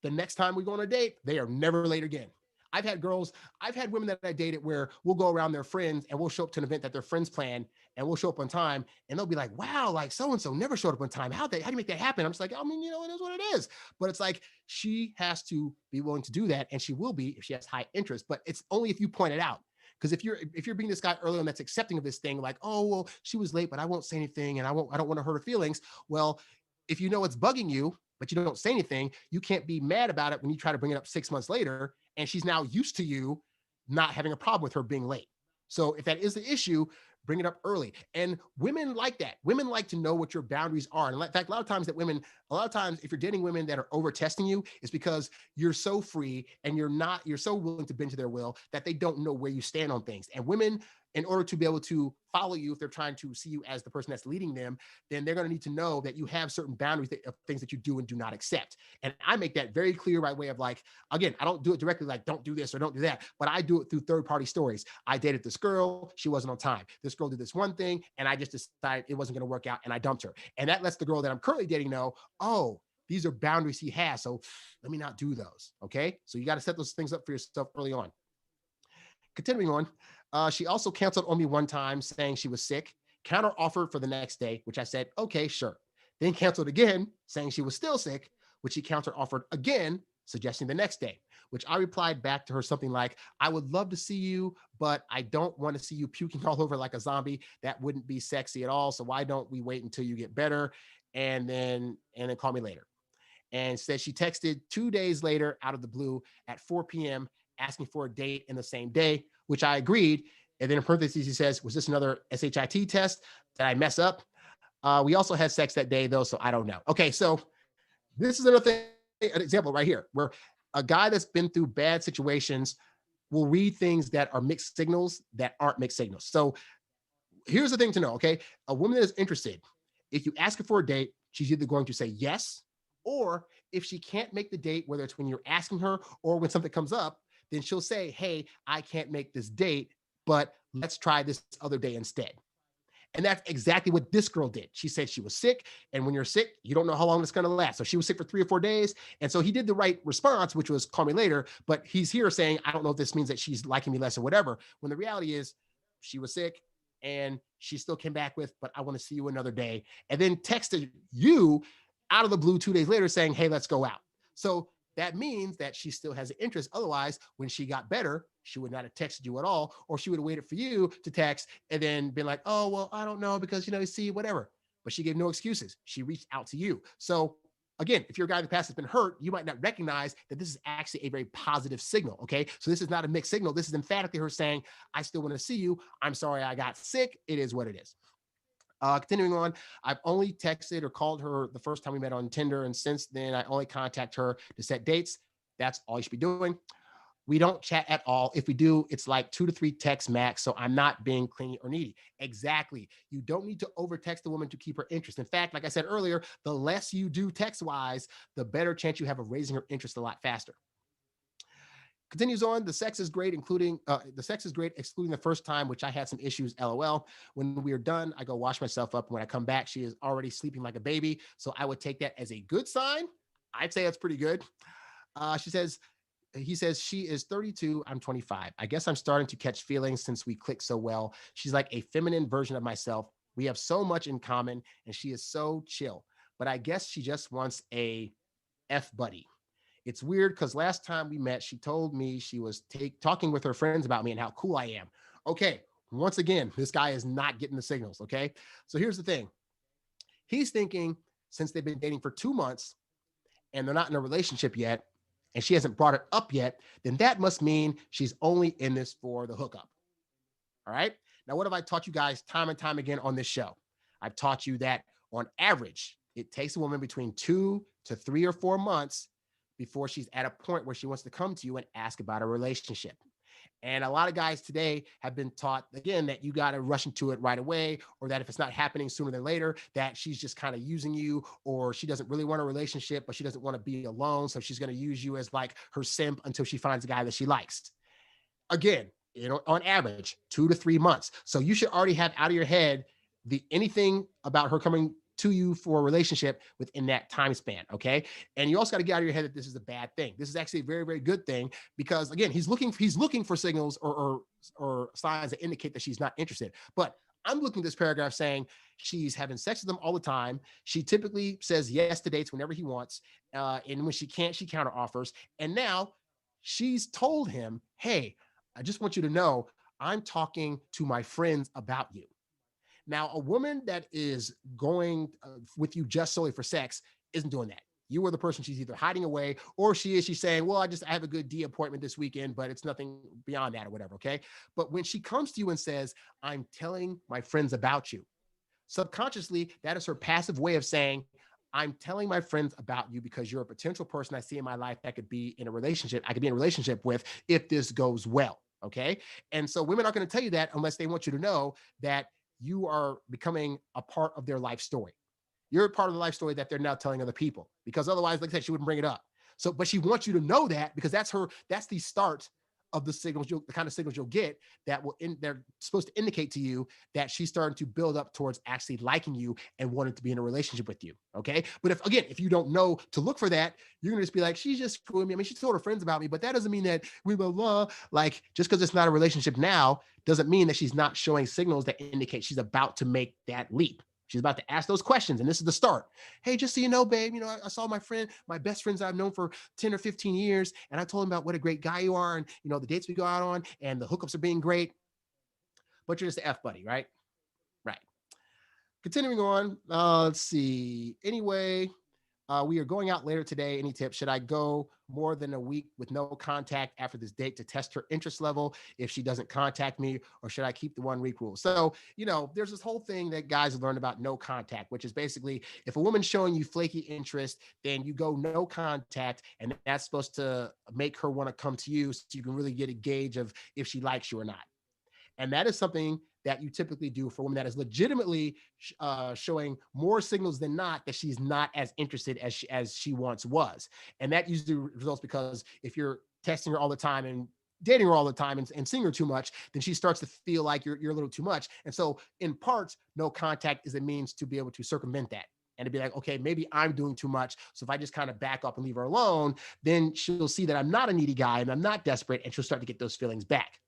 the next time we go on a date, they are never late again. I've had girls, I've had women that I dated where we'll go around their friends and we'll show up to an event that their friends plan and we'll show up on time and they'll be like, wow, like so and so never showed up on time. How do you make that happen? I'm just like, I mean, it is what it is. But it's like she has to be willing to do that, and she will be if she has high interest. But it's only if you point it out. Because if you're being this guy early on that's accepting of this thing, like, oh well, she was late, but I won't say anything, and I don't want to hurt her feelings. Well, if you know it's bugging you, but you don't say anything, you can't be mad about it when you try to bring it up 6 months later, and she's now used to you not having a problem with her being late. So if that is the issue, bring it up early. And women like that. Women like to know what your boundaries are. And in fact, a lot of times, if you're dating women that are over testing you, it's because you're so free and you're so willing to bend to their will that they don't know where you stand on things. And women, in order to be able to follow you, if they're trying to see you as the person that's leading them, then they're going to need to know that you have certain boundaries of things that you do and do not accept. And I make that very clear by way of like, again, I don't do it directly like don't do this or don't do that, but I do it through third party stories. I dated this girl, she wasn't on time. This girl did this one thing, and I just decided it wasn't going to work out, and I dumped her. And that lets the girl that I'm currently dating know, oh, these are boundaries he has. So let me not do those. Okay. So you got to set those things up for yourself early on. Continuing on, she also canceled on me one time saying she was sick, counter offered for the next day, which I said, okay, sure. Then canceled again, saying she was still sick, which she counter offered again, suggesting the next day, which I replied back to her something like, I would love to see you, but I don't want to see you puking all over like a zombie. That wouldn't be sexy at all. So why don't we wait until you get better and then call me later? And said she texted 2 days later out of the blue at 4 p.m. asking for a date in the same day, which I agreed. And then in parentheses, he says, was this another SHIT test? Did I mess up? We also had sex that day, though, so I don't know. Okay, so this is another thing, an example right here, where a guy that's been through bad situations will read things that are mixed signals that aren't mixed signals. So here's the thing to know, okay? A woman that is interested, if you ask her for a date, she's either going to say yes, or if she can't make the date, whether it's when you're asking her or when something comes up, then she'll say, hey, I can't make this date, but let's try this other day instead. And that's exactly what this girl did. She said she was sick. And when you're sick, you don't know how long it's going to last. So she was sick for 3 or 4 days. And so he did the right response, which was call me later. But he's here saying, I don't know if this means that she's liking me less or whatever. When the reality is she was sick and she still came back with, but I want to see you another day. And then texted you out of the blue 2 days later saying, hey, let's go out. So that means that she still has an interest. Otherwise, when she got better, she would not have texted you at all, or she would have waited for you to text and then been like, oh, well, I don't know because, you see, whatever. But she gave no excuses. She reached out to you. So again, if you're a guy in the past that's been hurt, you might not recognize that this is actually a very positive signal. Okay. So this is not a mixed signal. This is emphatically her saying, I still want to see you. I'm sorry I got sick. It is what it is. Continuing on, I've only texted or called her the first time we met on Tinder. And since then, I only contact her to set dates. That's all you should be doing. We don't chat at all. If we do, it's like 2 to 3 texts max. So I'm not being clingy or needy. Exactly. You don't need to over text the woman to keep her interest. In fact, like I said earlier, the less you do text wise, the better chance you have of raising her interest a lot faster. Continues on, the sex is great, excluding the first time, which I had some issues, LOL. When we are done, I go wash myself up. When I come back, she is already sleeping like a baby. So I would take that as a good sign. I'd say that's pretty good. He says, she is 32, I'm 25. I guess I'm starting to catch feelings since we click so well. She's like a feminine version of myself. We have so much in common, and she is so chill. But I guess she just wants a F buddy. It's weird because last time we met, she told me she was talking with her friends about me and how cool I am. Okay, once again, this guy is not getting the signals. Okay, so here's the thing. He's thinking since they've been dating for 2 months and they're not in a relationship yet, and she hasn't brought it up yet, then that must mean she's only in this for the hookup. All right. Now, what have I taught you guys time and time again on this show? I've taught you that on average, it takes a woman between 2 to 3 or 4 months before she's at a point where she wants to come to you and ask about a relationship. And a lot of guys today have been taught, again, that you got to rush into it right away, or that if it's not happening sooner than later, that she's just kind of using you, or she doesn't really want a relationship, but she doesn't want to be alone. So she's going to use you as like her simp until she finds a guy that she likes. Again, on average, 2 to 3 months. So you should already have out of your head anything about her coming to you for a relationship within that time span. Okay. And you also got to get out of your head that this is a bad thing. This is actually a very, very good thing because again, he's looking for signals or signs that indicate that she's not interested. But I'm looking at this paragraph saying she's having sex with him all the time. She typically says yes to dates whenever he wants. And when she can't, she counter offers. And now she's told him, hey, I just want you to know I'm talking to my friends about you. Now, a woman that is going with you just solely for sex isn't doing that. You are the person she's either hiding away or she's saying, well, I have a good D appointment this weekend, but it's nothing beyond that or whatever. Okay. But when she comes to you and says, I'm telling my friends about you, subconsciously, that is her passive way of saying, I'm telling my friends about you because you're a potential person I see in my life that could be in a relationship. I could be in a relationship with if this goes well. Okay. And so women aren't going to tell you that unless they want you to know that you are becoming a part of their life story. You're a part of the life story that they're now telling other people because otherwise, like I said, she wouldn't bring it up. So, but she wants you to know that because that's the start of the kind of signals you'll get they're supposed to indicate to you that she's starting to build up towards actually liking you and wanting to be in a relationship with you. Okay. But if you don't know to look for that, you're going to just be like, she's just screwing me. I mean, she told her friends about me, but that doesn't mean that we blah, blah. Like just because it's not a relationship now doesn't mean that she's not showing signals that indicate she's about to make that leap. She's about to ask those questions, and this is the start. Hey, just so you know, babe, I saw my best friends I've known for 10 or 15 years, and I told him about what a great guy you are, and the dates we go out on, and the hookups are being great. But you're just an F buddy, right? Right. Continuing on, let's see. Anyway, we are going out later today. Any tips? Should I go more than a week with no contact after this date to test her interest level if she doesn't contact me, or should I keep the 1 week rule? So, there's this whole thing that guys learn about no contact, which is basically if a woman's showing you flaky interest, then you go no contact, and that's supposed to make her want to come to you so you can really get a gauge of if she likes you or not. And that is something that you typically do for a woman that is legitimately showing more signals than not that she's not as interested as she once was. And that usually results because if you're texting her all the time and dating her all the time and seeing her too much, then she starts to feel like you're a little too much. And so in parts, no contact is a means to be able to circumvent that and to be like, okay, maybe I'm doing too much. So if I just kind of back up and leave her alone, then she'll see that I'm not a needy guy and I'm not desperate, and she'll start to get those feelings back.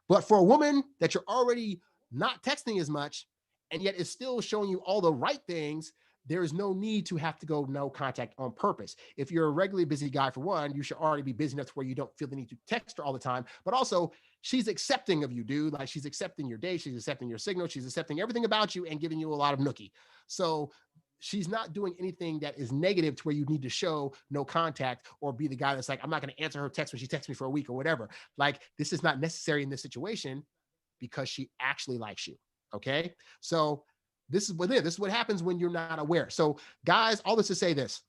But for a woman that you're already not texting as much and yet is still showing you all the right things, there is no need to have to go no contact on purpose. If you're a regularly busy guy, for one, you should already be busy enough to where you don't feel the need to text her all the time. But also, she's accepting of you, dude. Like she's accepting your day, she's accepting your signal, she's accepting everything about you and giving you a lot of nookie. So she's not doing anything that is negative to where you need to show no contact or be the guy that's like, I'm not going to answer her text when she texts me for a week or whatever. Like this is not necessary in this situation because she actually likes you. Okay. So this is what happens when you're not aware. So guys, all this to say this,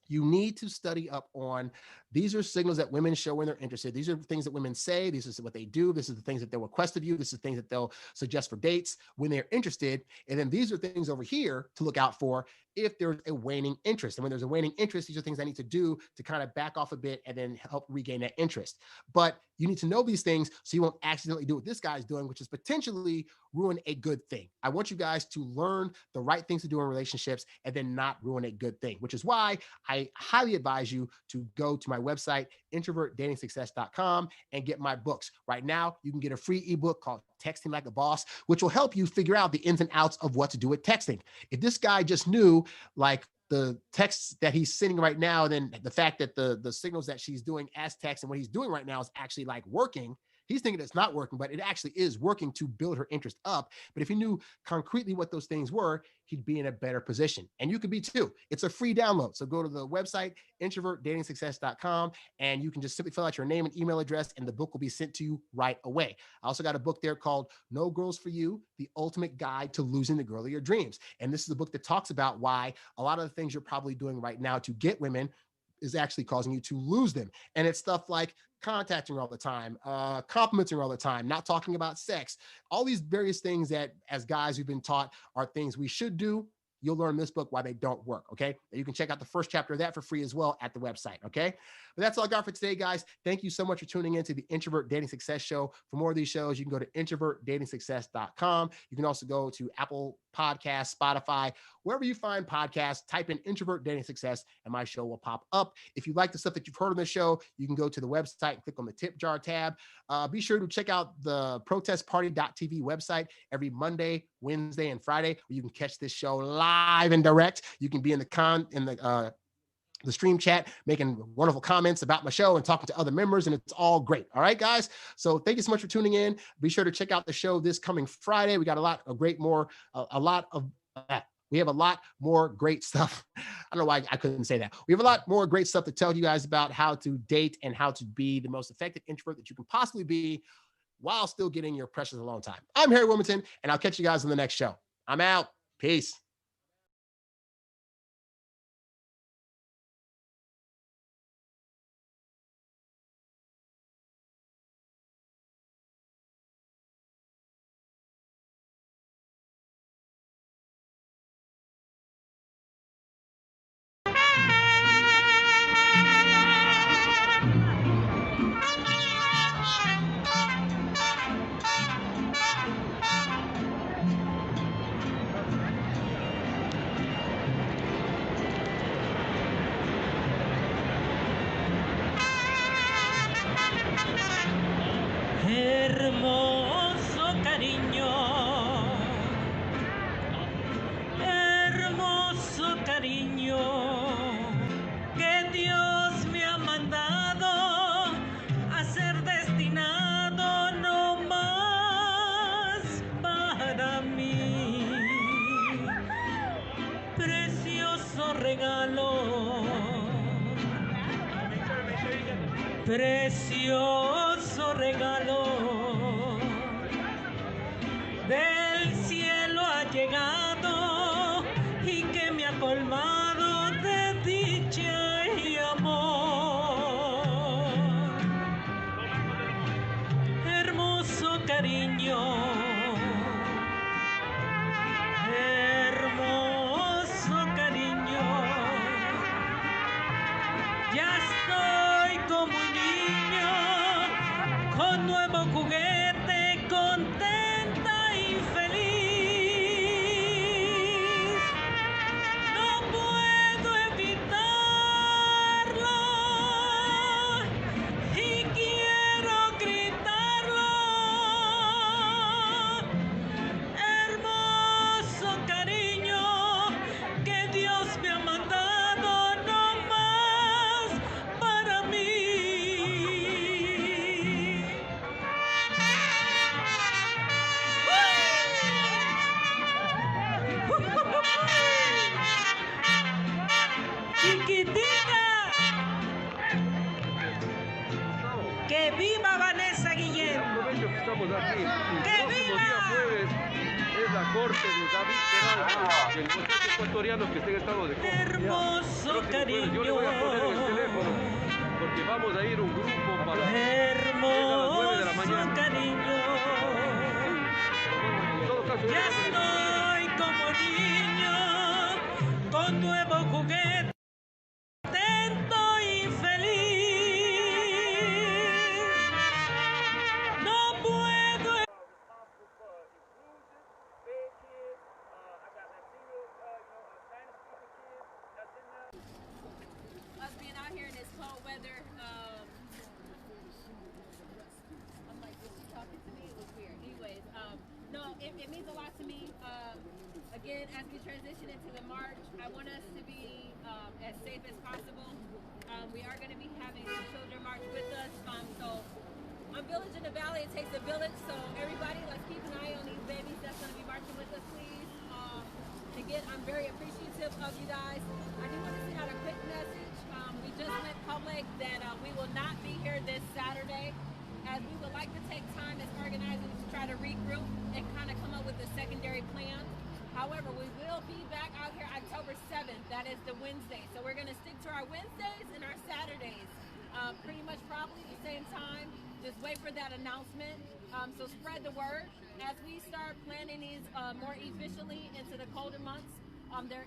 you need to study up on these are signals that women show when they're interested. These are things that women say. This is what they do. This is the things that they'll request of you. This is the things that they'll suggest for dates when they're interested. And then these are things over here to look out for if there's a waning interest. And when there's a waning interest, these are things I need to do to kind of back off a bit and then help regain that interest. But you need to know these things so you won't accidentally do what this guy's doing, which is potentially ruin a good thing. I want you guys to learn the right things to do in relationships and then not ruin a good thing, which is why I highly advise you to go to my website, introvertdatingsuccess.com, and get my books. Right now, you can get a free ebook called Texting Like a Boss, which will help you figure out the ins and outs of what to do with texting. If this guy just knew like the texts that he's sending right now, then the fact that the signals that she's doing as text and what he's doing right now is actually like working, he's thinking it's not working, but it actually is working to build her interest up. But if he knew concretely what those things were, he'd be in a better position. And you could be too. It's a free download. So go to the website, introvertdatingsuccess.com, and you can just simply fill out your name and email address, and the book will be sent to you right away. I also got a book there called No Girls for You, The Ultimate Guide to Losing the Girl of Your Dreams. And this is a book that talks about why a lot of the things you're probably doing right now to get women is actually causing you to lose them. And it's stuff like contacting her all the time, complimenting her all the time, not talking about sex, all these various things that as guys we've been taught are things we should do you'll learn this book why they don't work. Okay. You can check out the first chapter of that for free as well at the website. Okay. But that's all I got for today, guys. Thank you so much for tuning in to the Introvert Dating Success Show. For more of these shows, you can go to introvertdatingsuccess.com. You can also go to Apple Podcasts, Spotify, wherever you find podcasts, type in Introvert Dating Success and my show will pop up. If you like the stuff that you've heard on the show, you can go to the website and click on the tip jar tab. Be sure to check out the protestparty.tv website every Monday, Wednesday, and Friday, where you can catch this show live and direct. You can be in the stream chat, making wonderful comments about my show and talking to other members, and it's all great. All right, guys. So thank you so much for tuning in. Be sure to check out the show this coming Friday. We got a lot of we have a lot more great stuff. I don't know why I couldn't say that. We have a lot more great stuff to tell you guys about how to date and how to be the most effective introvert that you can possibly be while still getting your precious alone time. I'm Harry Wilmington, and I'll catch you guys on the next show. I'm out. Peace. Hermoso cariño, hermoso cariño, que Dios me ha mandado a ser destinado no más para mí. Precioso regalo, precioso regalo del cielo ha llegado y que me ha colmado de dicha y amor. Hermoso cariño, hermoso cariño, ya estoy como un niño con nuevo juguete, contenta y feliz. No puedo evitarlo y quiero gritarlo. Hermoso cariño que Dios me ha mandado no más para mí. Chiquitica, que viva Vanessa Guillén. Aprovecho que estamos aquí. ¡Que El próximo viva! día jueves es la corte de David Peralta, el muchacho ecuatoriano que está en estado de coma. Hermoso Próximo jueves, yo le voy a poner en el teléfono porque vamos a ir un grupo para Hermoso mañana. cariño, En todo caso, ya estoy como niño con nuevo juguete, contento y feliz. No puedo. Us being out here in this cold weather, I'm like, is she talking to me? It was weird. Anyways, no, it means a lot to me. Again, as we transition into the March, I want us to be as safe as possible. We are going to be having the children march with us. So on Village in the Valley, it takes a village. So everybody, let's keep an eye on these babies that's going to be marching with us, please. Again, I'm very appreciative of you guys. I do want to send out a quick message. We just went public that we will not be here this Saturday, as we would like to take time as organizers to try to regroup and kind of come up with a secondary plan. However, we will be back out here October 7th. That is the Wednesday. So we're going to stick to our Wednesdays and our Saturdays. Pretty much probably the same time. Just wait for that announcement. So spread the word as we start planning these more efficiently into the colder months.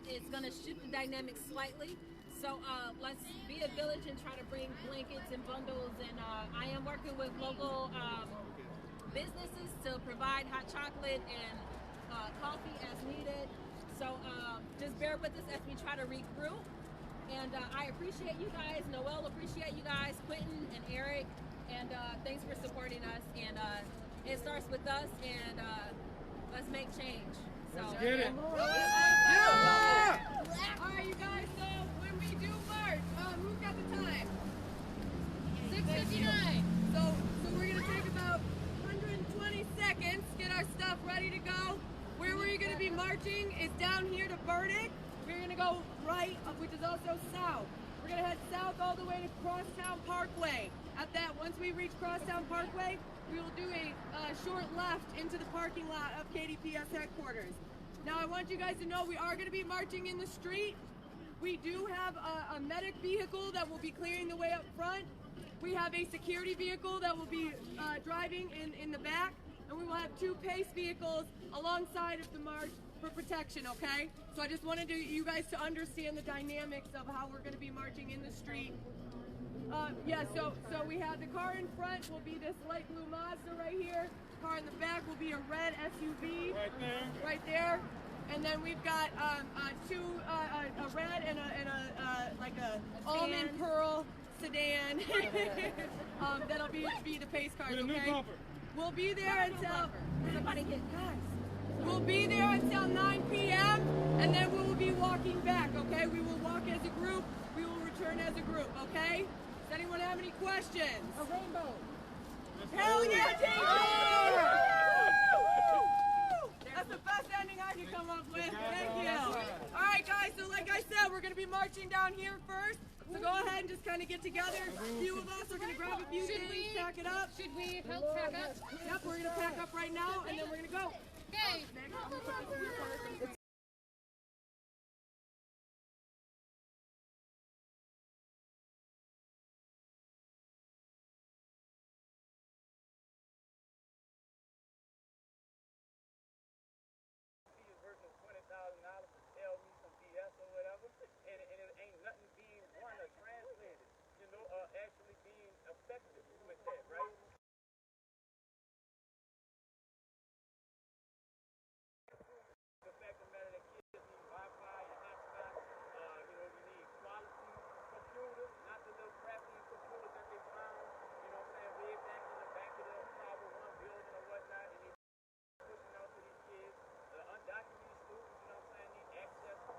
it's going to shift the dynamics slightly. So let's be a village and try to bring blankets and bundles. And I am working with local businesses to provide hot chocolate and coffee as needed. So just bear with us as we try to regroup. And I appreciate you guys. Noel, appreciate you guys. Quentin and Eric. And thanks for supporting us. And it starts with us. And let's make change. So, let's get it. Yeah! All right, you guys. So when we do march, who's got the time? 6:59. So we're gonna take about 120 seconds, get our stuff ready to go. Where we're gonna be marching is down here to Burdick. We're gonna go right, which is also south. We're gonna head south all the way to Crosstown Parkway. At that, once we reach Crosstown Parkway, we will do a short left into the parking lot of KDPS headquarters. Now I want you guys to know we are gonna be marching in the street. We do have a medic vehicle that will be clearing the way up front. We have a security vehicle that will be driving in the back. And we will have 2 PACE vehicles alongside of the march for protection, okay? So I just wanted you guys to understand the dynamics of how we're gonna be marching in the street. So we have the car in front will be this light blue Mazda right here. The car in the back will be a red SUV. Right there. And then we've got a red and a almond pearl sedan. That'll be the PACE cars, okay? We'll be there until We'll be there until 9 p.m. and then we will be walking back, okay? We will walk as a group. We will return as a group, okay? Does anyone have any questions? A rainbow. Hell yeah, Jason! That's the best ending I could come up with. Thank you. All right, guys. So like I said, we're going to be marching down here first. So go ahead and just kind of get together. A few of us are going to grab a few things, pack it up. Should we help pack up? Yep, we're going to pack up right now, and then we're going to go. Okay. Actually being effective with that, right? The fact of the matter that kids need Wi-Fi and hotspots, you need quality computers, not the little crappy computers that they found, way back in the back of the Tower 1 building or whatnot, and they pushing out to these kids. The undocumented students, need access to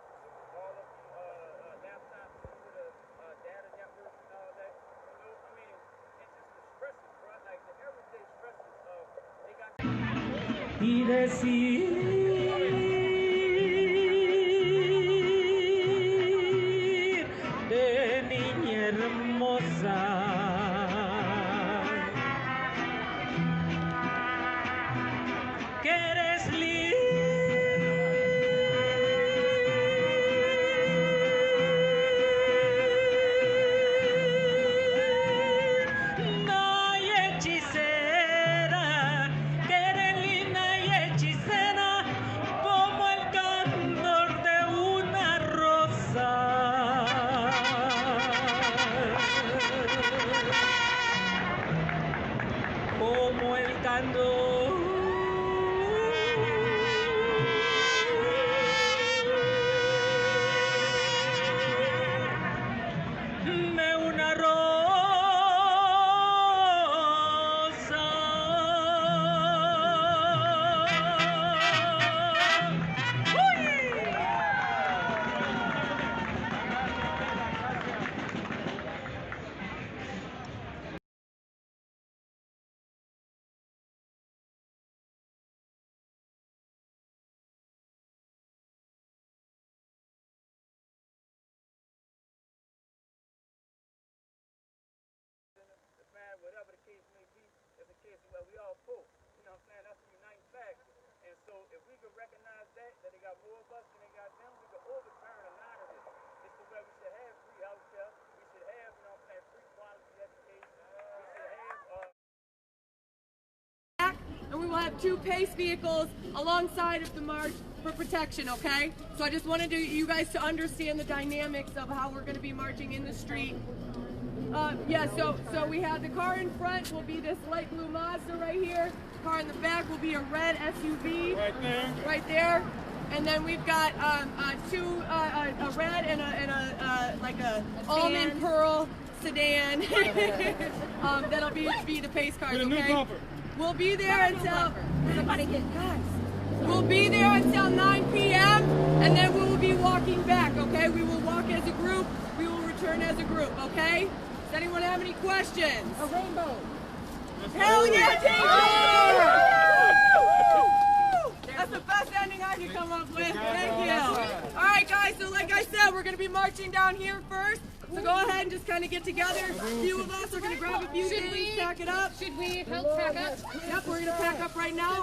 all of the laptops and to the data networks and all that. And just the stresses, bro, like the everyday stresses of they got y decir de niña hermosa que eres linda y hechicera, que eres linda y hechicera. have 2 PACE vehicles alongside of the march for protection, okay? So I just wanted you guys to understand the dynamics of how we're going to be marching in the street. So we have the car in front will be this light blue Mazda right here. The car in the back will be a red SUV. Right there. And then we've got a red and a like a almond pearl sedan. That'll be the PACE cars, okay? We'll be there until we'll be there until 9 p.m. and then we will be walking back, okay? We will walk as a group. We will return as a group, okay? Does anyone have any questions? A rainbow. Hell yeah, Jason! That's the best ending I could come up with. Thank you. All right, guys. So like I said, we're going to be marching down here first. So go ahead and just kind of get together. A few of us are going to grab a few things, pack it up. Should we help pack up? Yep, we're going to pack up right now.